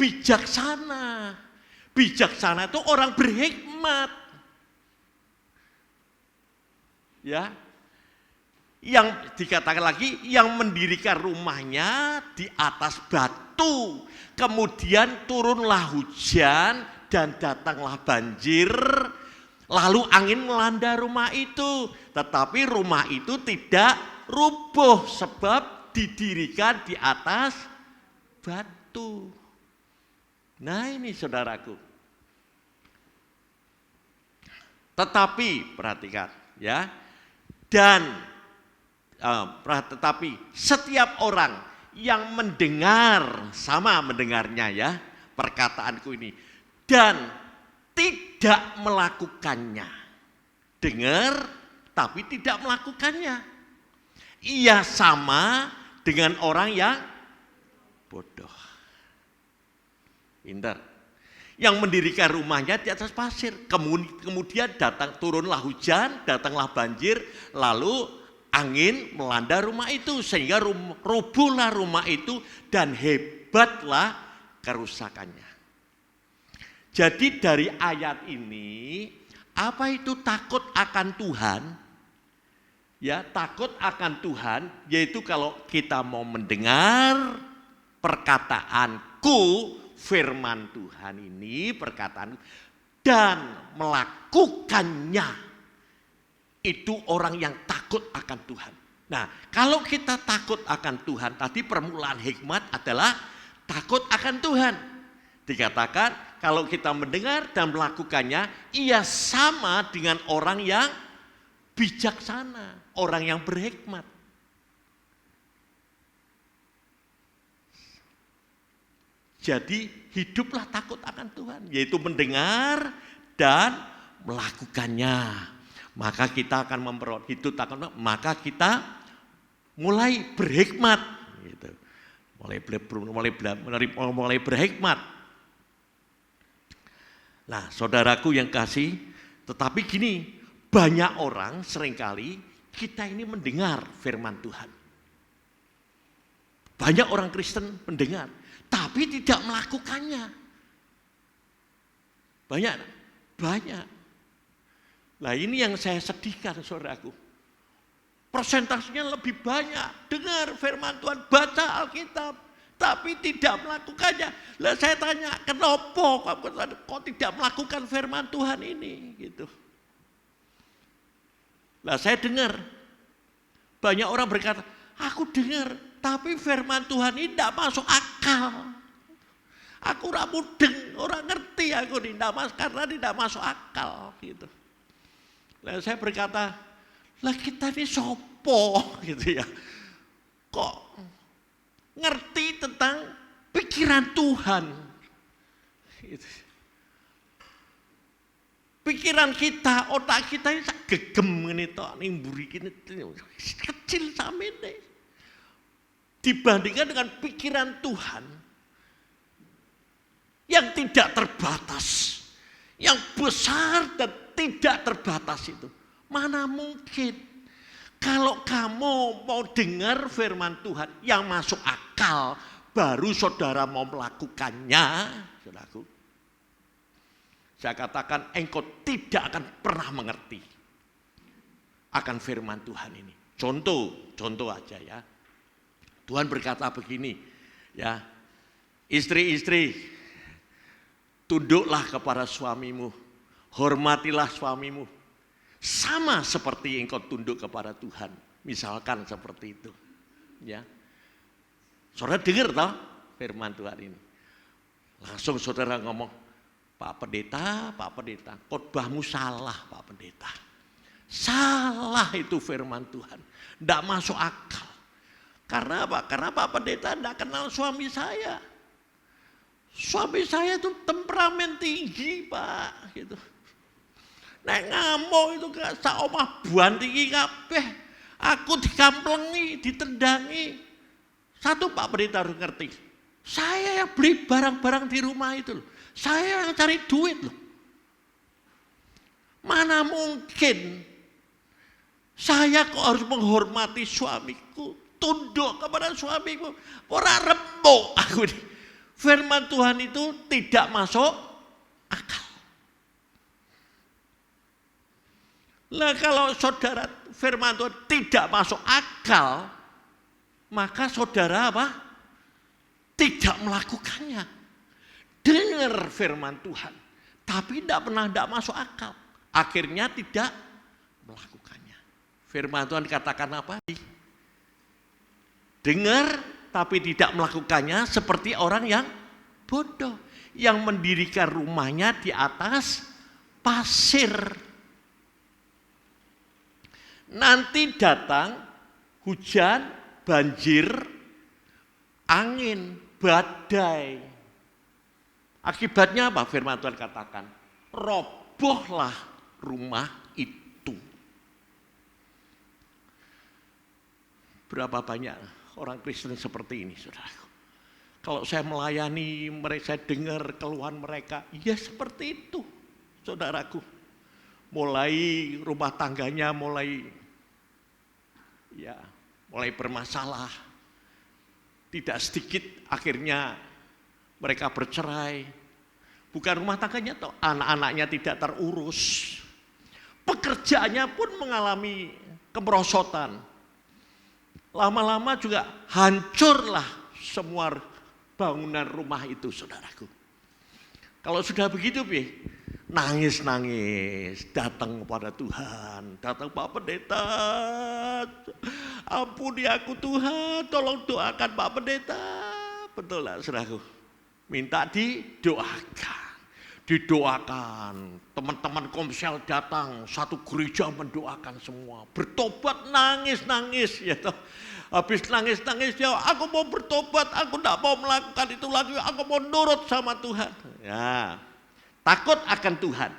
bijaksana. Bijaksana itu orang berhikmat. Ya. Yang dikatakan lagi, yang mendirikan rumahnya di atas batu. Kemudian turunlah hujan dan datanglah banjir. Lalu angin melanda rumah itu, tetapi rumah itu tidak rubuh sebab didirikan di atas batu. Nah ini saudaraku. Tetapi perhatikan ya. Tetapi setiap orang yang mendengar, sama mendengarnya ya perkataanku ini, dan tidak melakukannya. Dengar tapi tidak melakukannya. Ia sama dengan orang yang bodoh. Pintar. Yang mendirikan rumahnya di atas pasir. Kemudian turunlah hujan, datanglah banjir, lalu angin melanda rumah itu. Sehingga rubuhlah rumah itu dan hebatlah kerusakannya. Jadi dari ayat ini, apa itu takut akan Tuhan? Ya, takut akan Tuhan, yaitu kalau kita mau mendengar perkataanku, firman Tuhan ini, perkataan dan melakukannya, itu orang yang takut akan Tuhan. Nah, kalau kita takut akan Tuhan, tadi permulaan hikmat adalah takut akan Tuhan. Dikatakan kalau kita mendengar dan melakukannya, ia sama dengan orang yang bijaksana, orang yang berhikmat. Jadi hiduplah takut akan Tuhan, yaitu mendengar dan melakukannya. Maka kita akan memperoleh hidup takut, maka kita mulai berhikmat, gitu. Mulai berhikmat. Nah, saudaraku yang kasih, tetapi gini, banyak orang seringkali kita ini mendengar firman Tuhan. Banyak orang Kristen mendengar, tapi tidak melakukannya. Banyak. Nah ini yang saya sedihkan saudaraku. Persentasenya lebih banyak dengar firman Tuhan, baca Alkitab, tapi tidak melakukannya. Lah saya tanya, kenapa kok tidak melakukan firman Tuhan ini? Gitu. Lah saya dengar, banyak orang berkata, aku dengar, tapi firman Tuhan ini tidak masuk akal. Aku ora mudeng, orang ngerti aku karena tidak masuk akal. Gitu. Lah saya berkata, lah kita ini sopo gitu ya. Kok ngerti tentang pikiran Tuhan. Gitu. Pikiran kita, otak kita ini gegem ngene tok ning mburi kene kecil samene. Dibandingkan dengan pikiran Tuhan yang tidak terbatas, yang besar dan tidak terbatas itu. Mana mungkin kalau kamu mau dengar firman Tuhan yang masuk akal, baru saudara mau melakukannya, saudaraku. Saya katakan engkau tidak akan pernah mengerti akan firman Tuhan ini. Contoh aja ya. Tuhan berkata begini, ya, istri-istri, tunduklah kepada suamimu, hormatilah suamimu, sama seperti engkau tunduk kepada Tuhan. Misalkan seperti itu, ya. Saudara dengar toh firman Tuhan ini. Langsung saudara ngomong, Pak Pendeta, khotbahmu salah Pak Pendeta. Salah itu firman Tuhan, tidak masuk akal. Karena apa? Karena Pak Pendeta tidak kenal suami saya. Suami saya itu temperamen tinggi Pak, gitu. Nek ngamuk itu gak sak omah buan tinggi kabeh. Aku dikamplengi, ditendangi. Satu Pak Pendeta harus ngerti. Saya yang beli barang-barang di rumah itu loh. Saya yang cari duit loh. Mana mungkin saya kok harus menghormati suamiku, tunduk kepada suamiku. Ora rembuk aku ini. Firman Tuhan itu tidak masuk akal. Nah kalau saudara firman Tuhan tidak masuk akal, maka saudara apa? Tidak melakukannya. Dengar firman Tuhan, tapi tidak masuk akal. akhirnya tidak melakukannya. Firman Tuhan katakan apa? Dengar tapi tidak melakukannya seperti orang yang bodoh, yang mendirikan rumahnya di atas pasir. Nanti datang hujan, banjir, angin, badai. Akibatnya apa? Firman Tuhan katakan, robohlah rumah itu. Berapa banyak orang Kristen seperti ini, saudaraku. Kalau saya melayani mereka, saya dengar keluhan mereka, ya seperti itu, saudaraku. Mulai rumah tangganya mulai bermasalah. Tidak sedikit akhirnya mereka bercerai. Bukan rumah tangganya, toh anak-anaknya tidak terurus. Pekerjaannya pun mengalami kemerosotan. Lama-lama juga hancurlah semua bangunan rumah itu, saudaraku. Kalau sudah begitu, nangis-nangis, datang kepada Tuhan, datang Pak Pendeta, ampuni aku Tuhan, tolong doakan Pak Pendeta. Betul lah, saudaraku. Minta didoakan. Teman-teman Komsel datang, satu gereja mendoakan semua. Bertobat, nangis-nangis, ya toh. Habis nangis-nangis, ya aku mau bertobat, aku tidak mau melakukan itu lagi, aku mau nurut sama Tuhan. Ya, takut akan Tuhan.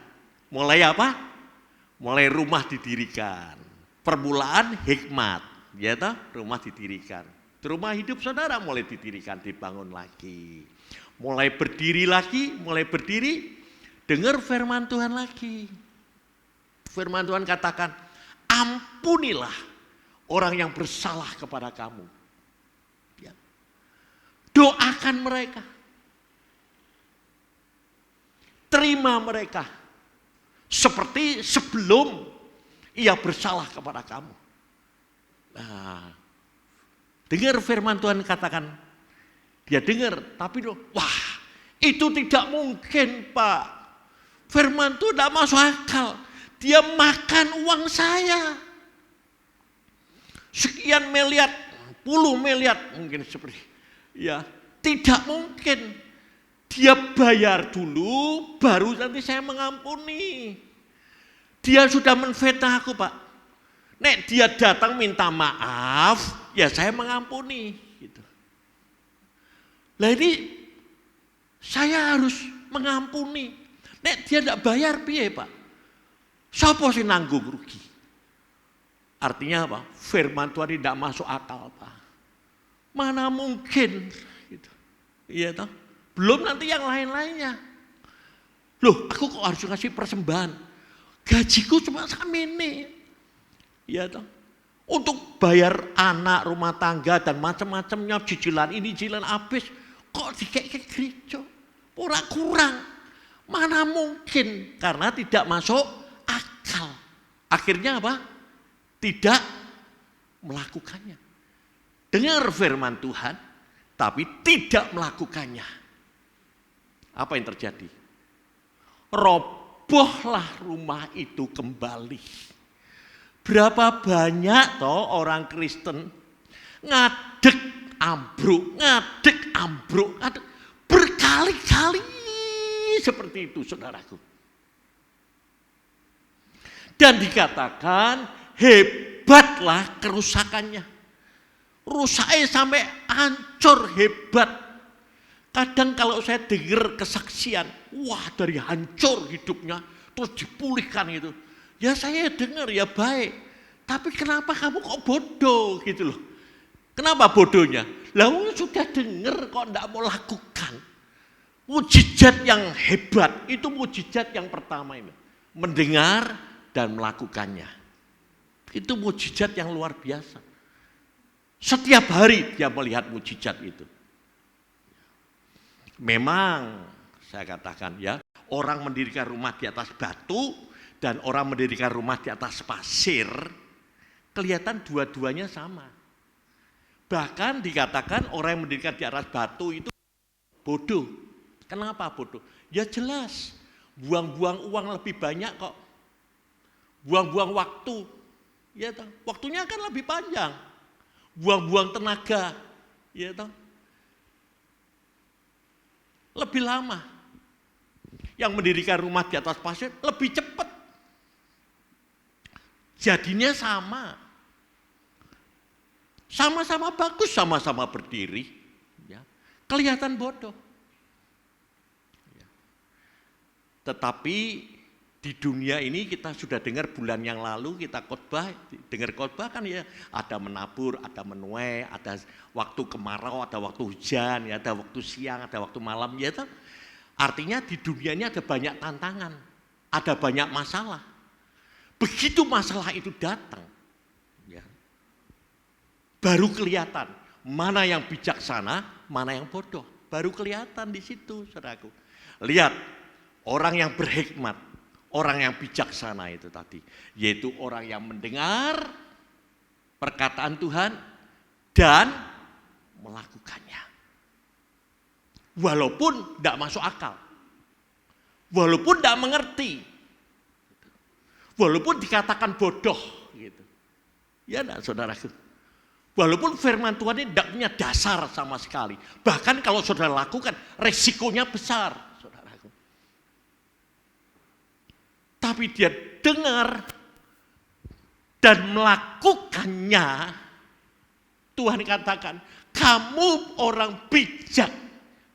Mulai apa? Mulai rumah didirikan. Permulaan hikmat, ya toh, rumah didirikan. Rumah hidup saudara mulai didirikan, dibangun lagi. Mulai berdiri lagi, dengar firman Tuhan lagi. Firman Tuhan katakan, ampunilah orang yang bersalah kepada kamu. Ya. Doakan mereka. Terima mereka. Seperti sebelum ia bersalah kepada kamu. Nah, dengar firman Tuhan katakan, dia dengar, tapi wah, itu tidak mungkin, Pak. Firman itu tidak masuk akal. Dia makan uang saya. Sekian miliar, puluh miliar mungkin seperti. Ya, tidak mungkin. Dia bayar dulu, baru nanti saya mengampuni. Dia sudah menfitnah aku, Pak. Nek dia datang minta maaf, ya saya mengampuni. Gitu. Lah ini saya harus mengampuni. Nek dia tidak bayar piye, Pak? Siapa sih nanggung rugi? Artinya apa? Firman Tuhan tidak masuk akal, Pak. Mana mungkin? Gitu. Iya toh? Belum nanti yang lain-lainnya. Loh, aku kok harus ngasih persembahan? Gajiku cuma segini. Iya toh? Untuk bayar anak, rumah tangga dan macam-macamnya, cicilan ini, cicilan habis, kok dikek gereja? Kurang. Mana mungkin? Karena tidak masuk akal. Akhirnya apa? Tidak melakukannya. Dengar firman Tuhan, tapi tidak melakukannya. Apa yang terjadi? Robohlah rumah itu kembali. Berapa banyak toh orang Kristen ngadeg ambruk, berkali-kali seperti itu, saudaraku. Dan dikatakan hebatlah kerusakannya. Rusaknya sampai hancur hebat. Kadang kalau saya dengar kesaksian, wah dari hancur hidupnya, terus dipulihkan itu. Ya saya dengar ya baik, tapi kenapa kamu kok bodoh gitu loh. Kenapa bodohnya? Lalu sudah dengar kok tidak mau lakukan. Mujizat yang hebat, itu mujizat yang pertama ini. Mendengar dan melakukannya. Itu mujizat yang luar biasa. Setiap hari dia melihat mujizat itu. Memang saya katakan ya, orang mendirikan rumah di atas batu dan orang mendirikan rumah di atas pasir, kelihatan dua-duanya sama. Bahkan dikatakan orang yang mendirikan di atas batu itu bodoh. Kenapa bodoh? Ya jelas, buang-buang uang lebih banyak kok. buang-buang waktu. Ya toh, waktunya kan lebih panjang. Buang-buang tenaga. Ya toh. Lebih lama. Yang mendirikan rumah di atas pasir lebih cepat. Jadinya sama. Sama-sama bagus, sama-sama berdiri. Ya. Kelihatan bodoh. Ya. Tetapi di dunia ini kita sudah dengar bulan yang lalu kita khotbah, dengar khotbah kan ya ada menabur, ada menuai, ada waktu kemarau, ada waktu hujan, ya, ada waktu siang, ada waktu malam. Ya, toh. Artinya di dunia ini ada banyak tantangan, ada banyak masalah. Begitu masalah itu datang, ya, baru kelihatan mana yang bijaksana, mana yang bodoh. Baru kelihatan di situ, saudaraku. Lihat, orang yang berhikmat, orang yang bijaksana itu tadi, yaitu orang yang mendengar perkataan Tuhan dan melakukannya. Walaupun tidak masuk akal, walaupun tidak mengerti, walaupun dikatakan bodoh, gitu. Ya enggak, saudaraku. Walaupun firman Tuhan ini tidak punya dasar sama sekali. Bahkan kalau saudara lakukan, resikonya besar, saudaraku. Tapi dia dengar dan melakukannya. Tuhan katakan, kamu orang bijak,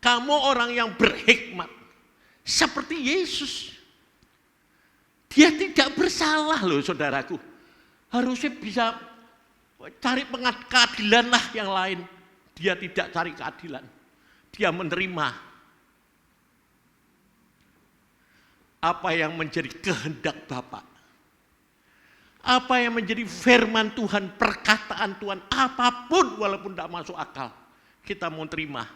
kamu orang yang berhikmat. Seperti Yesus. Dia tidak bersalah loh, saudaraku. Harusnya bisa cari keadilan lah yang lain. Dia tidak cari keadilan. Dia menerima apa yang menjadi kehendak Bapa. Apa yang menjadi firman Tuhan, perkataan Tuhan, apapun walaupun tidak masuk akal, kita mau terima.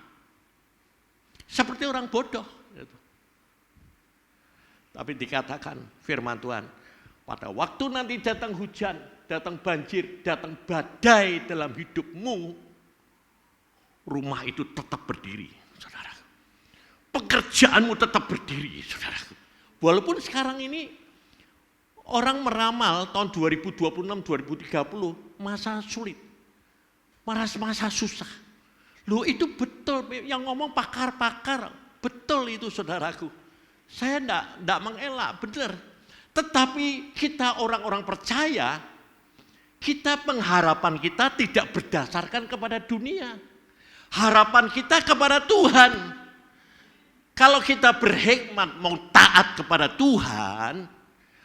Seperti orang bodoh. Tapi dikatakan firman Tuhan, pada waktu nanti datang hujan, datang banjir, datang badai dalam hidupmu, rumah itu tetap berdiri, saudara. Pekerjaanmu tetap berdiri, saudara. Walaupun sekarang ini orang meramal tahun 2026-2030 masa sulit, masa susah. Loh itu betul, yang ngomong pakar-pakar, betul itu saudaraku. Saya enggak mengelak, benar. Tetapi kita orang-orang percaya, kita pengharapan kita tidak berdasarkan kepada dunia. Harapan kita kepada Tuhan. Kalau kita berhikmat mau taat kepada Tuhan,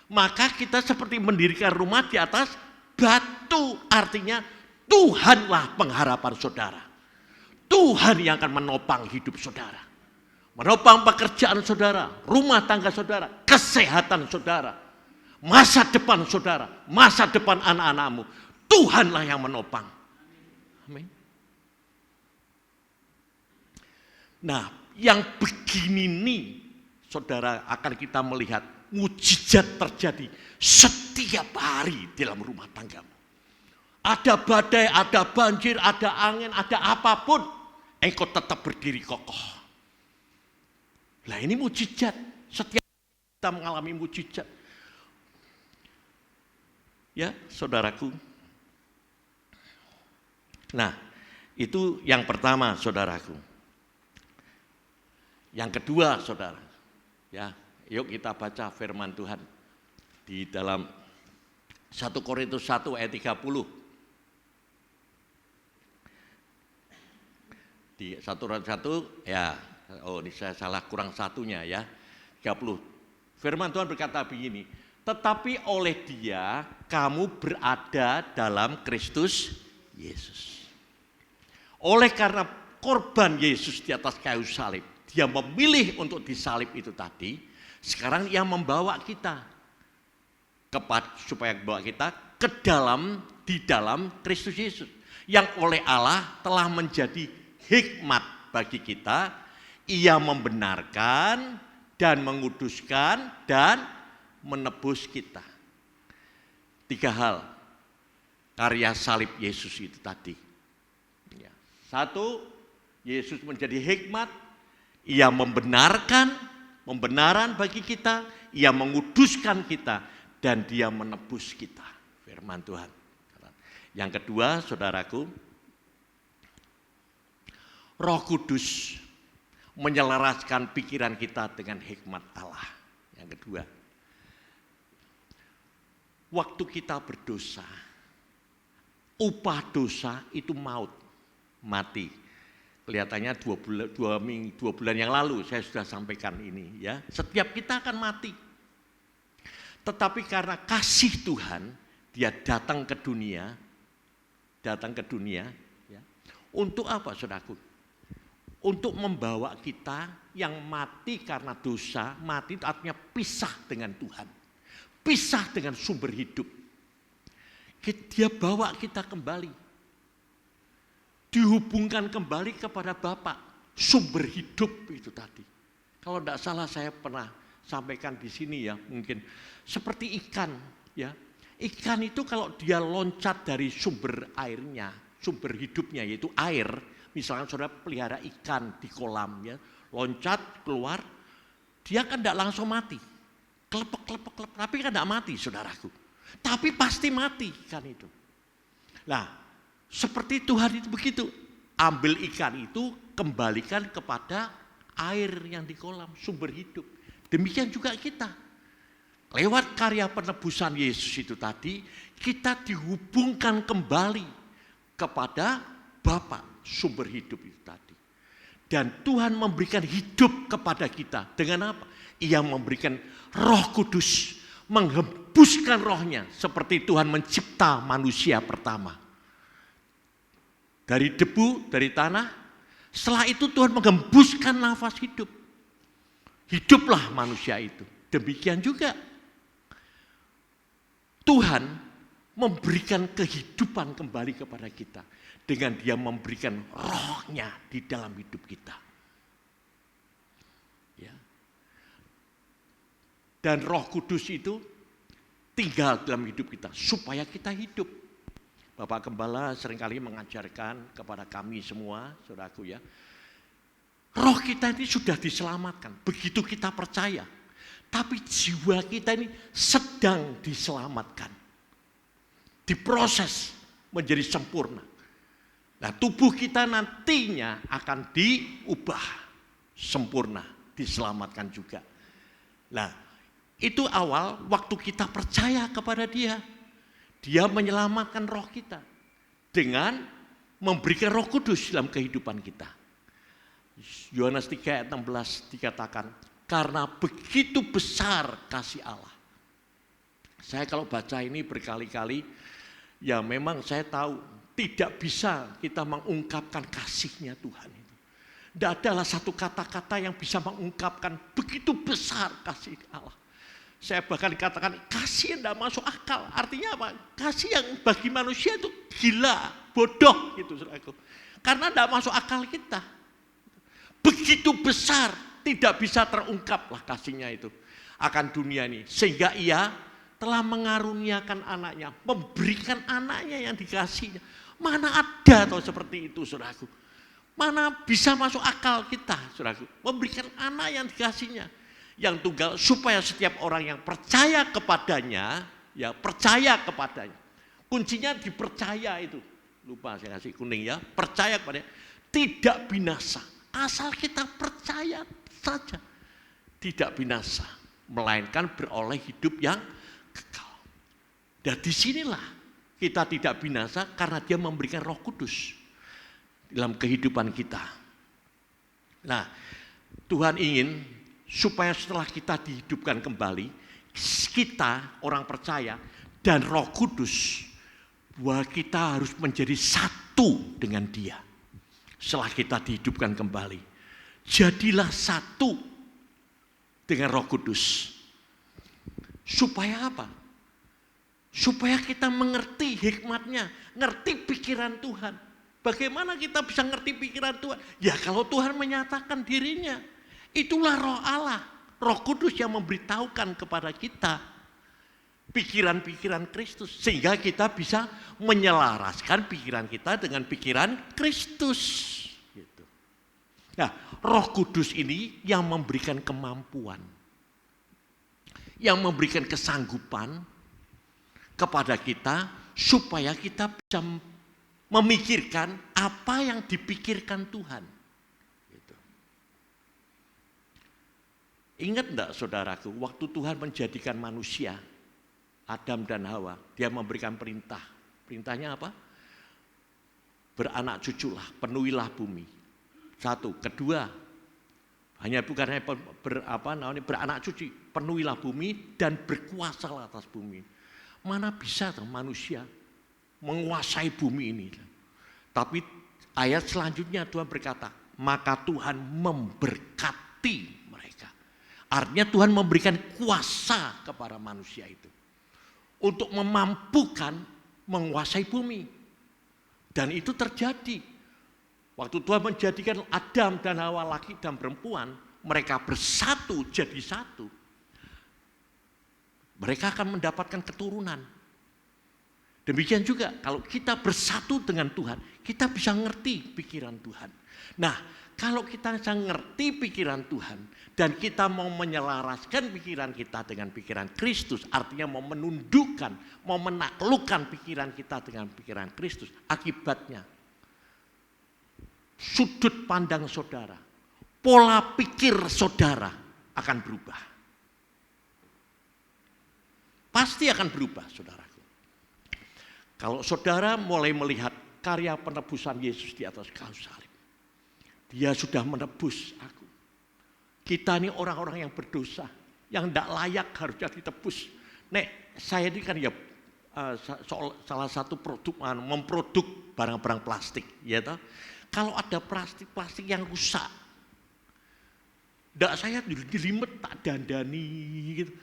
maka kita seperti mendirikan rumah di atas batu. Artinya Tuhanlah pengharapan saudara. Tuhan yang akan menopang hidup saudara. Menopang pekerjaan saudara, rumah tangga saudara, kesehatan saudara, masa depan saudara, masa depan anak-anakmu. Tuhanlah yang menopang. Amin. Nah, yang begini nih, saudara, akan kita melihat mujizat terjadi setiap hari dalam rumah tanggamu. Ada badai, ada banjir, ada angin, ada apapun, engkau tetap berdiri kokoh. Nah ini mujizat, setiap kita mengalami mujizat. Ya saudaraku. Nah itu yang pertama saudaraku. Yang kedua saudara, ya yuk kita baca firman Tuhan di dalam 1 Korintus 1 ayat 30. Di 1 Korintus 1 ya. Oh ini saya salah kurang satunya ya. 30. Firman Tuhan berkata begini. Tetapi oleh Dia kamu berada dalam Kristus Yesus. Oleh karena korban Yesus di atas kayu salib, Dia memilih untuk disalib itu tadi. Sekarang Ia membawa kita supaya membawa kita di dalam Kristus Yesus. Yang oleh Allah telah menjadi hikmat bagi kita. Ia membenarkan dan menguduskan dan menebus kita. 3 hal karya salib Yesus itu tadi. 1, Yesus menjadi hikmat, ia membenarkan, pembenaran bagi kita, ia menguduskan kita, dan Dia menebus kita. Firman Tuhan. Yang kedua, saudaraku, Roh Kudus menyelaraskan pikiran kita dengan hikmat Allah. Yang kedua, waktu kita berdosa, upah dosa itu maut, mati. Kelihatannya 2 bulan yang lalu saya sudah sampaikan ini ya. Setiap kita akan mati. Tetapi karena kasih Tuhan, Dia datang ke dunia ya. Untuk apa, saudaraku? Untuk membawa kita yang mati karena dosa, mati itu artinya pisah dengan Tuhan. Pisah dengan sumber hidup. Dia bawa kita kembali. Dihubungkan kembali kepada Bapa, sumber hidup itu tadi. Kalau tidak salah saya pernah sampaikan di sini ya, mungkin seperti ikan ya. Ikan itu kalau dia loncat dari sumber airnya, sumber hidupnya yaitu air, misalnya saudara pelihara ikan di kolam ya, loncat keluar, dia kan tidak langsung mati. Kelepek, tapi kan tidak mati saudaraku. Tapi pasti mati ikan itu. Nah, seperti Tuhan itu begitu. Ambil ikan itu, kembalikan kepada air yang di kolam, sumber hidup. Demikian juga kita. Lewat karya penebusan Yesus itu tadi, kita dihubungkan kembali kepada Bapa, sumber hidup itu tadi. Dan Tuhan memberikan hidup kepada kita. Dengan apa? Ia memberikan Roh Kudus, menghembuskan rohnya seperti Tuhan mencipta manusia pertama. Dari debu, dari tanah, setelah itu Tuhan menghembuskan nafas hidup. Hiduplah manusia itu. Demikian juga Tuhan memberikan kehidupan kembali kepada kita dengan Dia memberikan rohnya di dalam hidup kita. Ya. Dan Roh Kudus itu tinggal dalam hidup kita supaya kita hidup. Bapak Gembala seringkali mengajarkan kepada kami semua, saudaraku ya, roh kita ini sudah diselamatkan, begitu kita percaya. Tapi jiwa kita ini sedang diselamatkan. Diproses menjadi sempurna. Nah, tubuh kita nantinya akan diubah sempurna, diselamatkan juga. Nah, itu awal waktu kita percaya kepada Dia. Dia menyelamatkan roh kita dengan memberikan Roh Kudus dalam kehidupan kita. Yohanes 3 ayat 16 dikatakan, karena begitu besar kasih Allah. Saya kalau baca ini berkali-kali, ya memang saya tahu tidak bisa kita mengungkapkan kasihnya Tuhan itu. Tidak adalah satu kata-kata yang bisa mengungkapkan begitu besar kasih Allah. Saya bahkan katakan kasih yang tidak masuk akal. Artinya apa? Kasih yang bagi manusia itu gila, bodoh gitu saudaraku. Karena tidak masuk akal kita. Begitu besar, tidak bisa terungkaplah kasihnya itu akan dunia ini. Sehingga Ia telah mengaruniakan anaknya, memberikan anaknya yang dikasihnya. Mana ada atau seperti itu saudaraku. Mana bisa masuk akal kita saudaraku. Memberikan anak yang dikasihnya. Yang tunggal supaya setiap orang yang percaya kepadanya, ya percaya kepadanya. Kuncinya dipercaya itu. Lupa saya kasih kuning ya. Percaya kepadanya. Tidak binasa. Asal kita percaya saja. Tidak binasa. Melainkan beroleh hidup yang kekal. Dan disinilah kita tidak binasa karena Dia memberikan Roh Kudus dalam kehidupan kita. Nah, Tuhan ingin supaya setelah kita dihidupkan kembali, kita orang percaya dan Roh Kudus, bahwa kita harus menjadi satu dengan Dia. Setelah kita dihidupkan kembali, jadilah satu dengan Roh Kudus. Supaya apa? Supaya kita mengerti hikmatnya, ngerti pikiran Tuhan. Bagaimana kita bisa ngerti pikiran Tuhan? Ya kalau Tuhan menyatakan dirinya. Itulah roh Allah, Roh Kudus yang memberitahukan kepada kita pikiran-pikiran Kristus. Sehingga kita bisa menyelaraskan pikiran kita dengan pikiran Kristus. Gitu. Nah, Roh Kudus ini yang memberikan kemampuan. yang memberikan kesanggupan kepada kita supaya kita bisa memikirkan apa yang dipikirkan Tuhan. Gitu. Ingat enggak saudaraku, waktu Tuhan menjadikan manusia, Adam dan Hawa, dia memberikan perintah. Perintahnya apa? Beranak cuculah, penuhilah bumi. Satu, kedua, bukan hanya beranak cucu, penuhilah bumi dan berkuasalah atas bumi. Mana bisa manusia menguasai bumi ini? Tapi ayat selanjutnya Tuhan berkata, maka Tuhan memberkati mereka. Artinya Tuhan memberikan kuasa kepada manusia itu untuk memampukan menguasai bumi. Dan itu terjadi. Waktu Tuhan menjadikan Adam dan Hawa, laki dan perempuan, mereka bersatu jadi satu. Mereka akan mendapatkan keturunan. Demikian juga kalau kita bersatu dengan Tuhan, kita bisa ngerti pikiran Tuhan. Nah, kalau kita bisa ngerti pikiran Tuhan dan kita mau menyelaraskan pikiran kita dengan pikiran Kristus, artinya mau menundukkan, mau menaklukkan pikiran kita dengan pikiran Kristus, akibatnya sudut pandang saudara, pola pikir saudara akan berubah. Pasti akan berubah, saudaraku. Kalau saudara mulai melihat karya penebusan Yesus di atas kayu salib, dia sudah menebus aku. Kita ini orang-orang yang berdosa, yang tidak layak harusnya ditebus. Nek, saya ini kan ya salah satu produk, memproduk barang-barang plastik, ya toh. Kalau ada plastik-plastik yang rusak, tidak saya dilimet tak dandani gitu.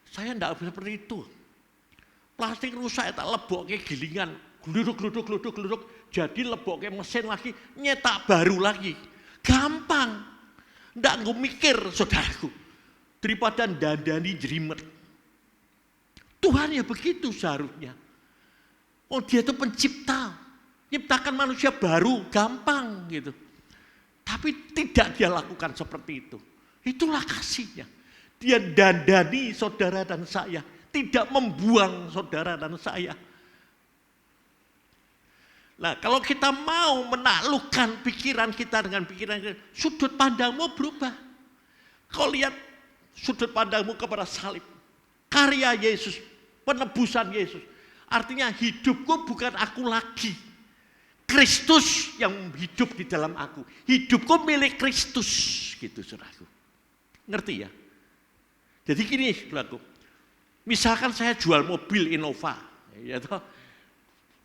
Saya tidak seperti itu. Plastik rusak tak lebok kayak gilingan, gluduk. Jadi lebok kayak mesin lagi, nyetak baru lagi. Gampang. Tidak gue mikir, saudaraku. Daripada dandani jerimet. Tuhan ya begitu seharusnya. Oh, dia itu pencipta. Nyiptakan manusia baru, gampang gitu. Tapi tidak dia lakukan seperti itu. Itulah kasihnya. Dia dandani saudara dan saya, tidak membuang saudara dan saya. Nah, kalau kita mau menaklukkan pikiran kita dengan pikiran kita, sudut pandangmu berubah. Kau lihat sudut pandangmu kepada salib, karya Yesus, penebusan Yesus. Artinya hidupku bukan aku lagi. Kristus yang hidup di dalam aku. Hidupku milik Kristus, gitu saudaraku. Ngerti ya? Jadi gini, saudaraku. Misalkan saya jual mobil Innova, ya toh,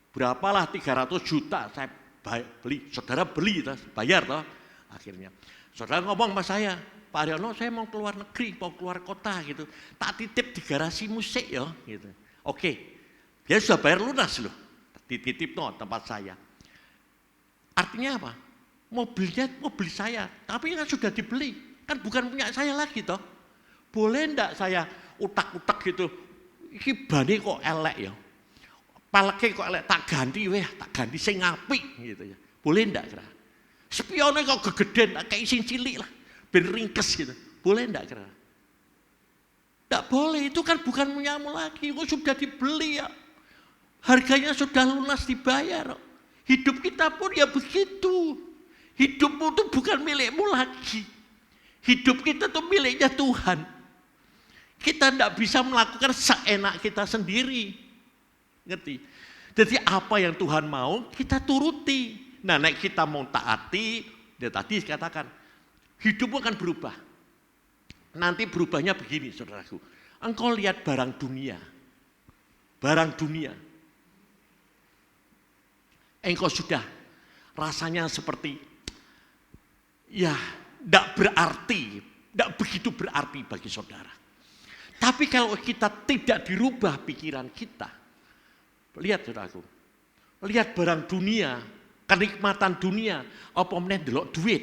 berapalah 300 juta saya beli, saudara beli, bayar toh, akhirnya. Saudara ngomong sama saya, Pak Aryono, saya mau keluar negeri, mau keluar kota gitu, tak titip di garasi musik ya, gitu. Oke, dia sudah bayar lunas loh, dititip no tempat saya. Artinya apa? Mobilnya mobil saya, tapi kan sudah dibeli, kan bukan punya saya lagi toh. Boleh enggak saya utak-utak gitu, iki bane kok elek ya, paleke kok elek, tak ganti sing apik gitu ya. Boleh enggak kira? Spione kok gegeden, tak kei sing cilik lah, ben ringkes gitu. Boleh enggak kira? Enggak boleh, itu kan bukan punyamu lagi, kok sudah dibeli ya. Harganya sudah lunas dibayar. Hidup kita pun ya begitu. Hidupmu itu bukan milikmu lagi. Hidup kita itu miliknya Tuhan. Kita tidak bisa melakukan seenak kita sendiri. Ngerti? Jadi apa yang Tuhan mau, kita turuti. Nah, nek kita mau taati, dia tadi katakan, hidupmu akan berubah. Nanti berubahnya begini, saudaraku. Engkau lihat barang dunia. Engkau sudah rasanya seperti, ya, tidak begitu berarti bagi saudara. Tapi kalau kita tidak dirubah pikiran kita, lihat saudaraku, lihat barang dunia, kenikmatan dunia, apa meneh delok duit,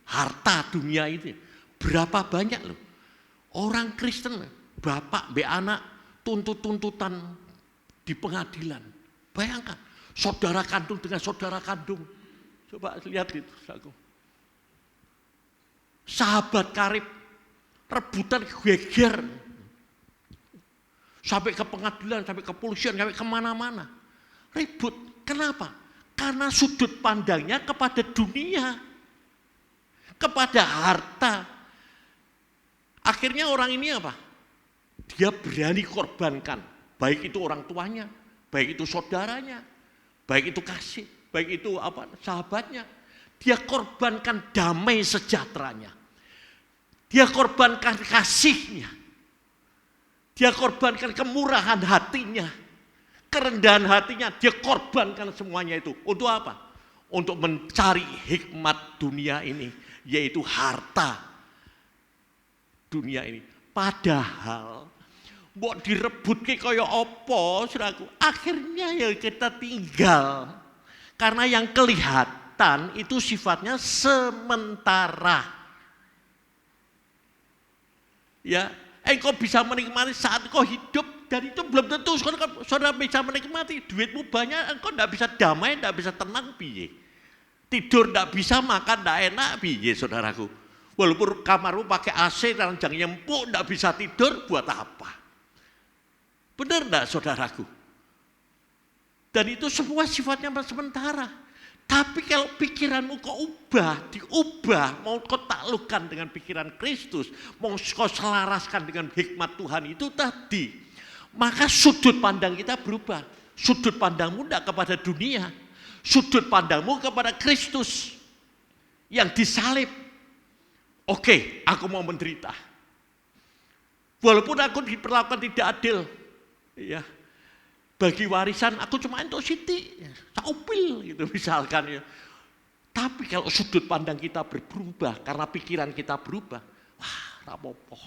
harta dunia itu, berapa banyak loh. Orang Kristen, bapak be anak, tuntutan di pengadilan. Bayangkan, saudara kandung dengan saudara kandung. Coba lihat itu, saudaraku. Sahabat karib, rebutan geger. sampai ke pengadilan, sampai ke kepolisian, sampai kemana-mana. Ribut. Kenapa? Karena sudut pandangnya kepada dunia, kepada harta. Akhirnya orang ini apa? Dia berani korbankan, baik itu orang tuanya, baik itu saudaranya, baik itu kasih, baik itu sahabatnya. Dia korbankan damai sejahteranya. Dia korbankan kasihnya. Dia korbankan kemurahan hatinya, kerendahan hatinya. Dia korbankan semuanya itu. Untuk apa? Untuk mencari hikmat dunia ini, yaitu harta dunia ini. Padahal mbok direbut ke kaya apa, saudaraku? Akhirnya ya kita tinggal. Karena yang kelihatan itu sifatnya sementara. Ya, engkau bisa menikmati saat engkau hidup, dan itu belum tentu saudara bisa menikmati. Duitmu banyak, engkau tidak bisa damai, tidak bisa tenang, piye? Tidur tidak bisa, makan tidak enak, piye saudaraku? Walaupun kamarmu pakai AC, ranjang empuk, tidak bisa tidur, buat apa? Benar tidak saudaraku? Dan itu semua sifatnya sementara. Tapi kalau pikiranmu kau diubah, mau kau taklukkan dengan pikiran Kristus, mau kau selaraskan dengan hikmat Tuhan itu tadi, maka sudut pandang kita berubah. Sudut pandangmu tidak kepada dunia, sudut pandangmu kepada Kristus yang disalib. Oke, aku mau menderita. Walaupun aku diperlakukan tidak adil, ya. Bagi warisan aku cuma untuk siti, saupil gitu misalkan ya. Tapi kalau sudut pandang kita berubah karena pikiran kita berubah, wah, rapopo.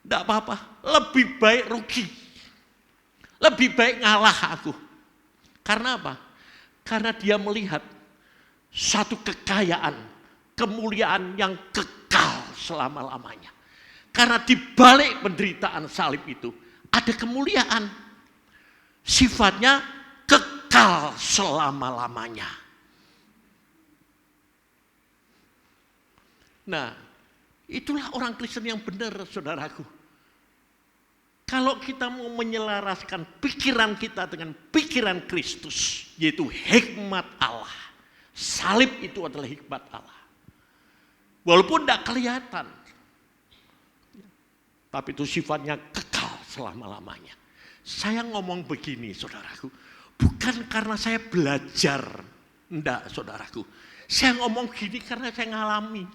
Enggak apa-apa, lebih baik rugi. Lebih baik ngalah aku. Karena apa? Karena dia melihat satu kekayaan, kemuliaan yang kekal selama-lamanya. Karena di balik penderitaan salib itu ada kemuliaan. Sifatnya kekal selama-lamanya. Nah, itulah orang Kristen yang benar, saudaraku. Kalau kita mau menyelaraskan pikiran kita dengan pikiran Kristus, yaitu hikmat Allah. Salib itu adalah hikmat Allah. Walaupun tidak kelihatan, tapi itu sifatnya kekal selama-lamanya. Saya ngomong begini, saudaraku, bukan karena saya belajar, enggak, saudaraku. Saya ngomong gini karena saya ngalami.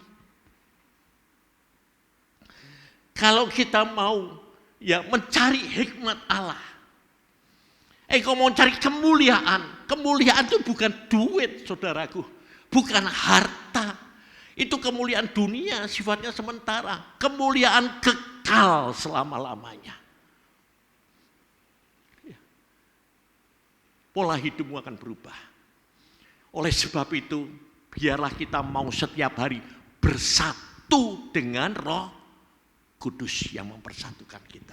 Kalau kita mau ya mencari hikmat Allah, engkau mau cari kemuliaan. Kemuliaan itu bukan duit, saudaraku, bukan harta. Itu kemuliaan dunia, sifatnya sementara. Kemuliaan kekal selama-lamanya. Pola hidupmu akan berubah. Oleh sebab itu, biarlah kita mau setiap hari bersatu dengan Roh Kudus yang mempersatukan kita.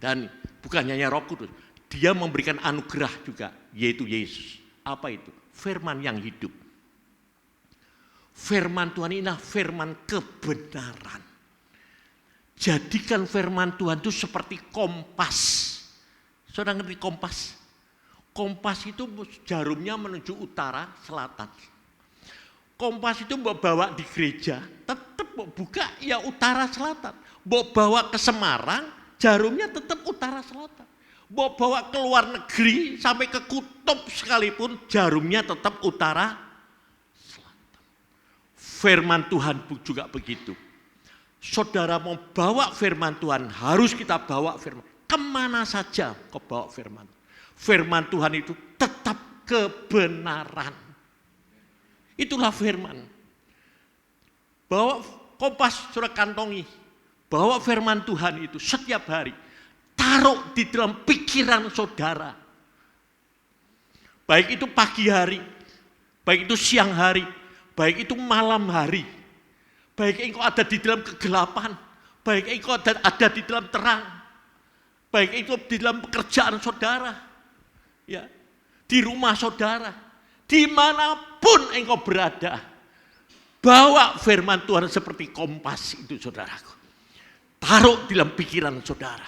Dan bukan hanya Roh Kudus, Dia memberikan anugerah juga, yaitu Yesus. Apa itu? Firman yang hidup. Firman Tuhan ini adalah firman kebenaran. Jadikan firman Tuhan itu seperti kompas. Saudara ngerti kompas? Kompas itu jarumnya menuju utara, selatan. Kompas itu mau bawa di gereja, tetap mau buka ya utara, selatan. Mau bawa ke Semarang, jarumnya tetap utara, selatan. Mau bawa ke luar negeri, sampai ke kutub sekalipun, jarumnya tetap utara, selatan. Firman Tuhan juga begitu. Saudara mau bawa firman Tuhan, harus kita bawa firman. Kemana saja kau bawa firman. Firman Tuhan itu tetap kebenaran. Itulah firman. Bawa kompas, saudara kantongi. Bawa firman Tuhan itu setiap hari. Taruh di dalam pikiran saudara. Baik itu pagi hari, baik itu siang hari, baik itu malam hari. Baik engkau ada di dalam kegelapan, baik engkau ada di dalam terang. Baik engkau di dalam pekerjaan saudara. Ya, di rumah saudara, dimanapun engkau berada, bawa firman Tuhan seperti kompas itu, saudaraku. Taruh di dalam pikiran saudara.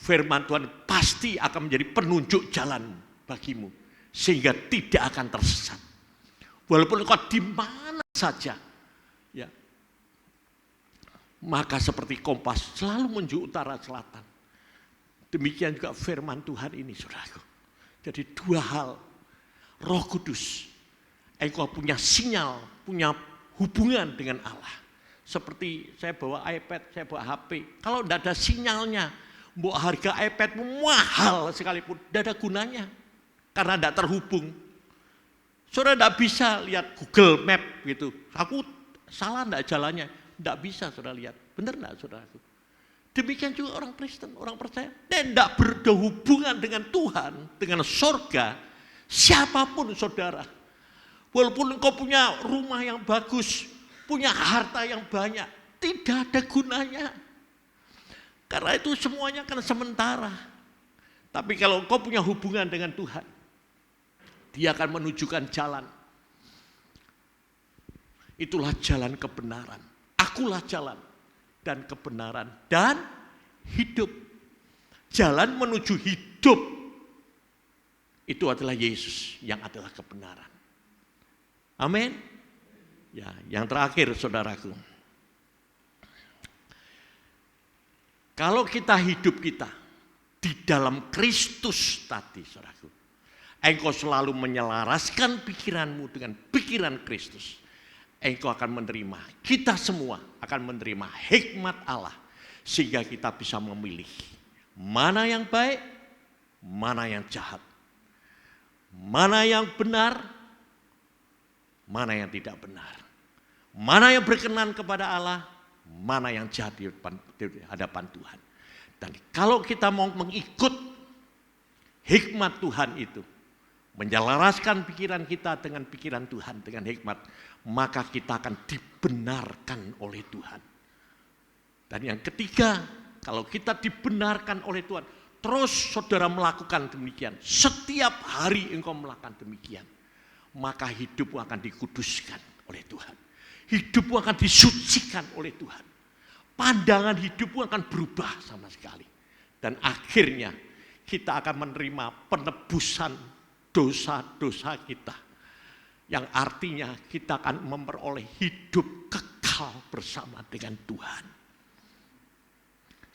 firman Tuhan pasti akan menjadi penunjuk jalan bagimu, sehingga tidak akan tersesat. Walaupun engkau di mana saja, ya, maka seperti kompas selalu menuju utara selatan. Demikian juga firman Tuhan ini, saudaraku. Jadi dua hal, Roh Kudus, engkau punya sinyal, punya hubungan dengan Allah. Seperti saya bawa iPad, saya bawa HP. Kalau tidak ada sinyalnya, mbok harga iPad mahal sekalipun, tidak ada gunanya. Karena tidak terhubung. Saudara tidak bisa lihat Google Map gitu. Aku salah tidak jalannya. Tidak bisa saudara lihat. Benar tidak saudaraku? Demikian juga orang Kristen, orang percaya. Dan tidak berhubungan dengan Tuhan, dengan sorga, siapapun saudara. Walaupun engkau punya rumah yang bagus, punya harta yang banyak, tidak ada gunanya. Karena itu semuanya kan sementara. Tapi kalau engkau punya hubungan dengan Tuhan, Dia akan menunjukkan jalan. Itulah jalan kebenaran. Akulah jalan dan kebenaran dan hidup. Jalan menuju hidup itu adalah Yesus yang adalah kebenaran. Amin. Ya, yang terakhir saudaraku. Kalau kita hidup kita di dalam Kristus tadi, saudaraku, engkau selalu menyelaraskan pikiranmu dengan pikiran Kristus. Engkau akan menerima, kita semua akan menerima hikmat Allah. Sehingga kita bisa memilih mana yang baik, mana yang jahat. Mana yang benar, mana yang tidak benar. Mana yang berkenan kepada Allah, mana yang jahat di hadapan Tuhan. Dan kalau kita mau mengikut hikmat Tuhan itu, menyelaraskan pikiran kita dengan pikiran Tuhan, dengan hikmat, maka kita akan dibenarkan oleh Tuhan. Dan yang ketiga, kalau kita dibenarkan oleh Tuhan, terus saudara melakukan demikian, setiap hari engkau melakukan demikian, maka hidupmu akan dikuduskan oleh Tuhan. Hidupmu akan disucikan oleh Tuhan. Pandangan hidupmu akan berubah sama sekali. Dan akhirnya kita akan menerima penebusan dosa-dosa kita. Yang artinya kita akan memperoleh hidup kekal bersama dengan Tuhan.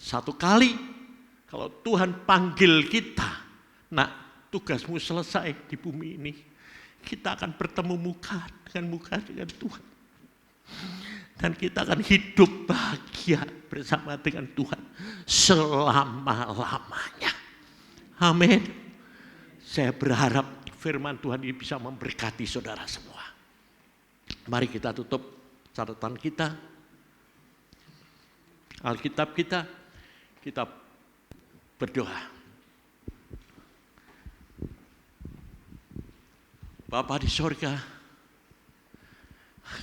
Satu kali kalau Tuhan panggil kita, nak, tugasmu selesai di bumi ini, kita akan bertemu muka dengan Tuhan. Dan kita akan hidup bahagia bersama dengan Tuhan selama-lamanya. Amin. Saya berharap firman Tuhan ini bisa memberkati saudara semua. Mari kita tutup catatan kita, Alkitab kita berdoa. Bapa di sorga,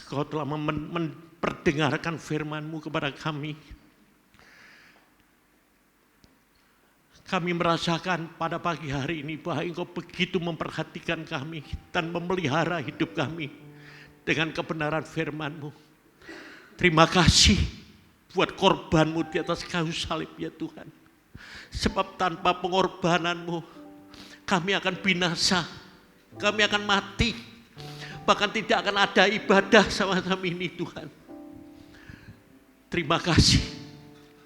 Kau telah memperdengarkan firman-Mu kepada kami. Kami merasakan pada pagi hari ini bahwa Engkau begitu memperhatikan kami dan memelihara hidup kami dengan kebenaran firman-Mu. Terima kasih buat korban-Mu di atas kayu salib ya Tuhan. Sebab tanpa pengorbanan-Mu kami akan binasa, kami akan mati. Bahkan tidak akan ada ibadah sama-sama ini Tuhan. Terima kasih.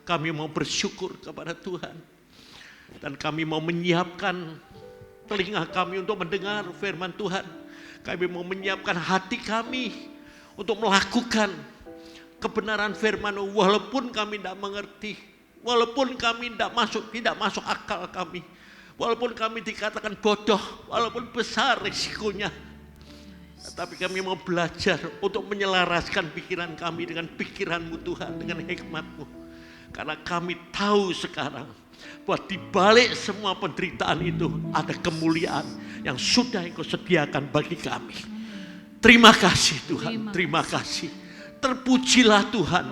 Kami mau bersyukur kepada Tuhan. Dan kami mau menyiapkan telinga kami untuk mendengar firman Tuhan. Kami mau menyiapkan hati kami untuk melakukan kebenaran firman walaupun kami tidak mengerti. Walaupun kami tidak masuk akal kami. Walaupun kami dikatakan bodoh, walaupun besar risikonya. Tapi kami mau belajar untuk menyelaraskan pikiran kami dengan pikiran-Mu Tuhan, dengan hikmat-Mu. Karena kami tahu sekarang bahwa di balik semua penderitaan itu ada kemuliaan yang sudah Engkau sediakan bagi kami. Terima kasih Tuhan, terima kasih. Terpujilah Tuhan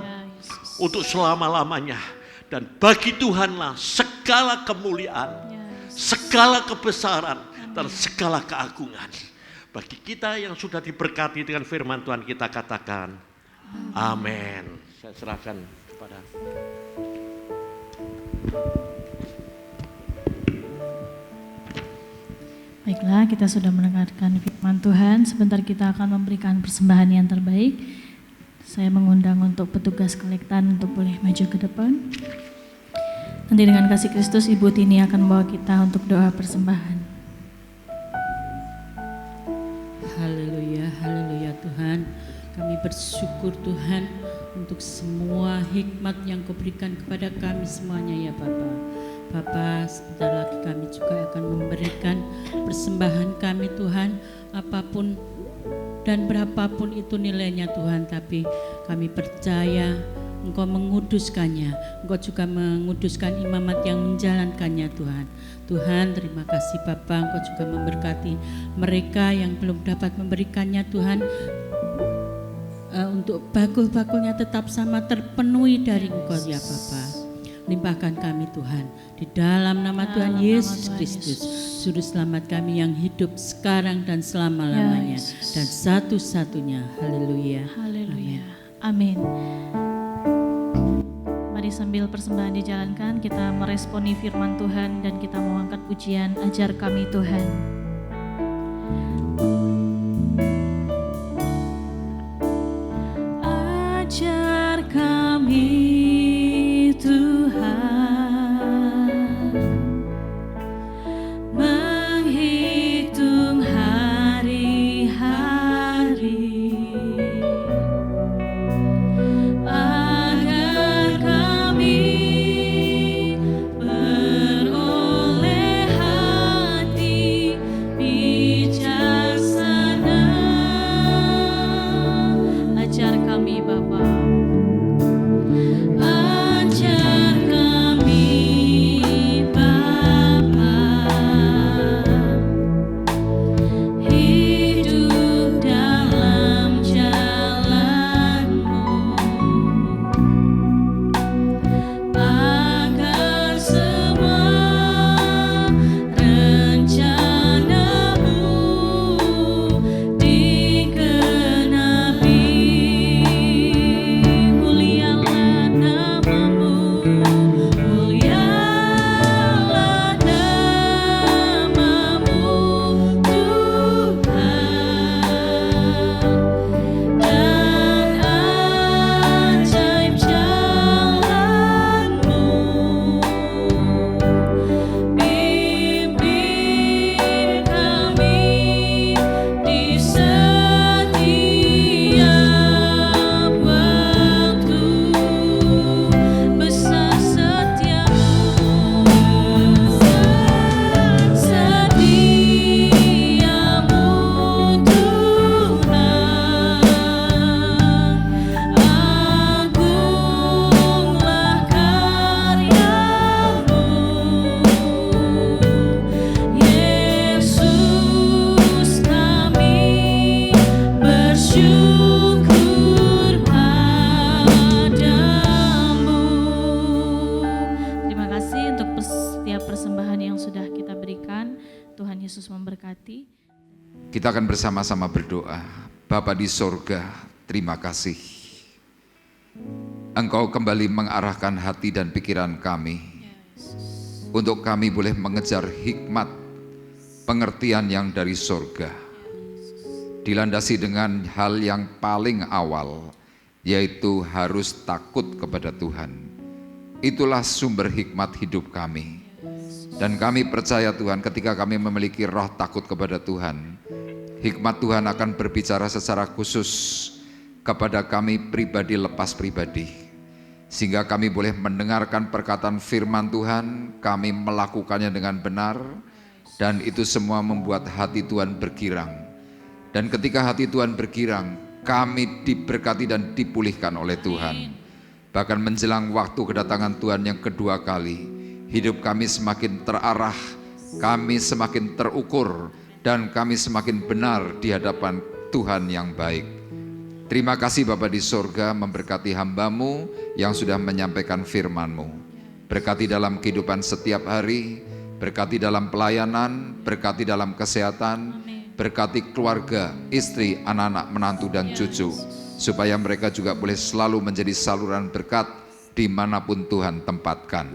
untuk selama-lamanya. Dan bagi Tuhanlah segala kemuliaan, segala kebesaran, dan segala keagungan. Bagi kita yang sudah diberkati dengan firman Tuhan, kita katakan amin. Saya serahkan kepada Baiklah, kita sudah mendengarkan firman Tuhan. Sebentar kita akan memberikan persembahan yang terbaik. Saya mengundang untuk petugas kolektan untuk boleh maju ke depan. Nanti dengan kasih Kristus, Ibu Tini akan membawa kita untuk doa persembahan. Haleluya, haleluya Tuhan. Kami bersyukur Tuhan untuk semua hikmat yang Kau berikan kepada kami semuanya ya Bapa. Bapa, sebentar lagi kami juga akan memberikan persembahan kami Tuhan, apapun dan berapapun itu nilainya Tuhan, tapi kami percaya Engkau menguduskannya, Engkau juga menguduskan imamat yang menjalankannya Tuhan. Tuhan, terima kasih Bapa, Engkau juga memberkati mereka yang belum dapat memberikannya Tuhan. Untuk bakul-bakulnya tetap sama terpenuhi dari Engkau ya Bapa. Limpahkan kami Tuhan, di dalam nama Tuhan Yesus Kristus, Juru Selamat kami yang hidup sekarang dan selama-lamanya, dan satu-satunya. Haleluya. Haleluya. Amin. Mari sambil persembahan dijalankan, kita meresponi firman Tuhan dan kita mau angkat pujian Ajar Kami Tuhan. Ajar kami Tuhan, menghitung hari-hari, agar kami beroleh hati bijaksana. Ajar kami Bapa. Kita akan bersama-sama berdoa. Bapa di sorga, terima kasih. Engkau kembali mengarahkan hati dan pikiran kami untuk kami boleh mengejar hikmat pengertian yang dari sorga, dilandasi dengan hal yang paling awal, yaitu harus takut kepada Tuhan. Itulah sumber hikmat hidup kami. Dan kami percaya Tuhan, ketika kami memiliki roh takut kepada Tuhan, hikmat Tuhan akan berbicara secara khusus kepada kami pribadi lepas pribadi. Sehingga kami boleh mendengarkan perkataan firman Tuhan, kami melakukannya dengan benar, dan itu semua membuat hati Tuhan bergirang. Dan ketika hati Tuhan bergirang, kami diberkati dan dipulihkan oleh Tuhan. Bahkan menjelang waktu kedatangan Tuhan yang kedua kali, hidup kami semakin terarah, kami semakin terukur, dan kami semakin benar di hadapan Tuhan yang baik. Terima kasih Bapa di sorga, memberkati hamba-Mu yang sudah menyampaikan firman-Mu. Berkati dalam kehidupan setiap hari, berkati dalam pelayanan, berkati dalam kesehatan, berkati keluarga, istri, anak-anak, menantu, dan cucu, supaya mereka juga boleh selalu menjadi saluran berkat dimanapun Tuhan tempatkan.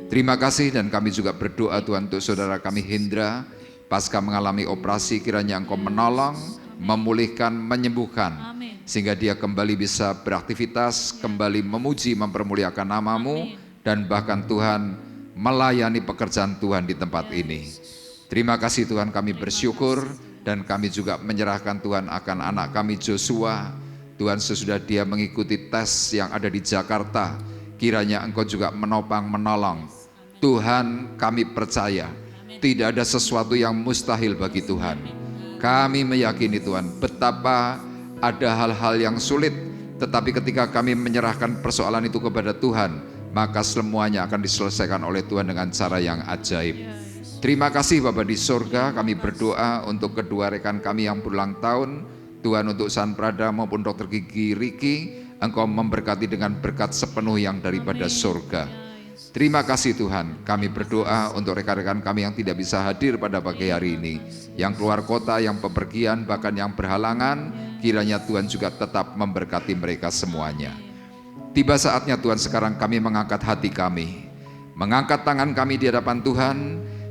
Terima kasih, dan kami juga berdoa Tuhan untuk saudara kami Hendra, pasca mengalami operasi kiranya Engkau menolong, memulihkan, menyembuhkan, Amin. sehingga dia kembali bisa beraktivitas, kembali memuji, mempermuliakan nama-Mu, dan bahkan Tuhan melayani pekerjaan Tuhan di tempat ini. Terima kasih Tuhan, kami bersyukur, dan kami juga menyerahkan Tuhan akan anak kami Joshua. Tuhan, sesudah dia mengikuti tes yang ada di Jakarta, kiranya Engkau juga menopang, menolong. Tuhan, kami percaya tidak ada sesuatu yang mustahil bagi Tuhan. Kami meyakini Tuhan betapa ada hal-hal yang sulit, tetapi ketika kami menyerahkan persoalan itu kepada Tuhan, maka semuanya akan diselesaikan oleh Tuhan dengan cara yang ajaib. Terima kasih Bapa di sorga, kami berdoa untuk kedua rekan kami yang berulang tahun. Tuhan, untuk San Prada maupun Dr. Gigi Riki, Engkau memberkati dengan berkat sepenuh yang daripada sorga. Terima kasih Tuhan, kami berdoa untuk rekan-rekan kami yang tidak bisa hadir pada pagi hari ini, yang keluar kota, yang bepergian, bahkan yang berhalangan, kiranya Tuhan juga tetap memberkati mereka semuanya. Tiba saatnya Tuhan, sekarang kami mengangkat hati kami, mengangkat tangan kami di hadapan Tuhan.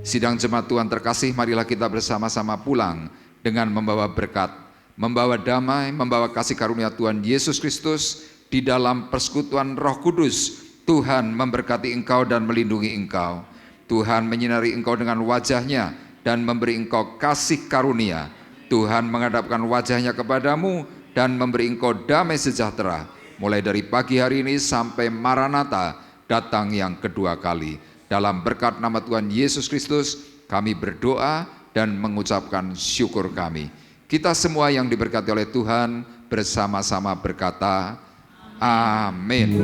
Sidang jemaat Tuhan terkasih, marilah kita bersama-sama pulang dengan membawa berkat, membawa damai, membawa kasih karunia Tuhan Yesus Kristus di dalam persekutuan Roh Kudus. Tuhan memberkati engkau dan melindungi engkau. Tuhan menyinari engkau dengan wajah-Nya dan memberi engkau kasih karunia. Tuhan menghadapkan wajah-Nya kepadamu dan memberi engkau damai sejahtera. Mulai dari pagi hari ini sampai Maranatha datang yang kedua kali. Dalam berkat nama Tuhan Yesus Kristus, kami berdoa dan mengucapkan syukur kami. Kita semua yang diberkati oleh Tuhan bersama-sama berkata, amin.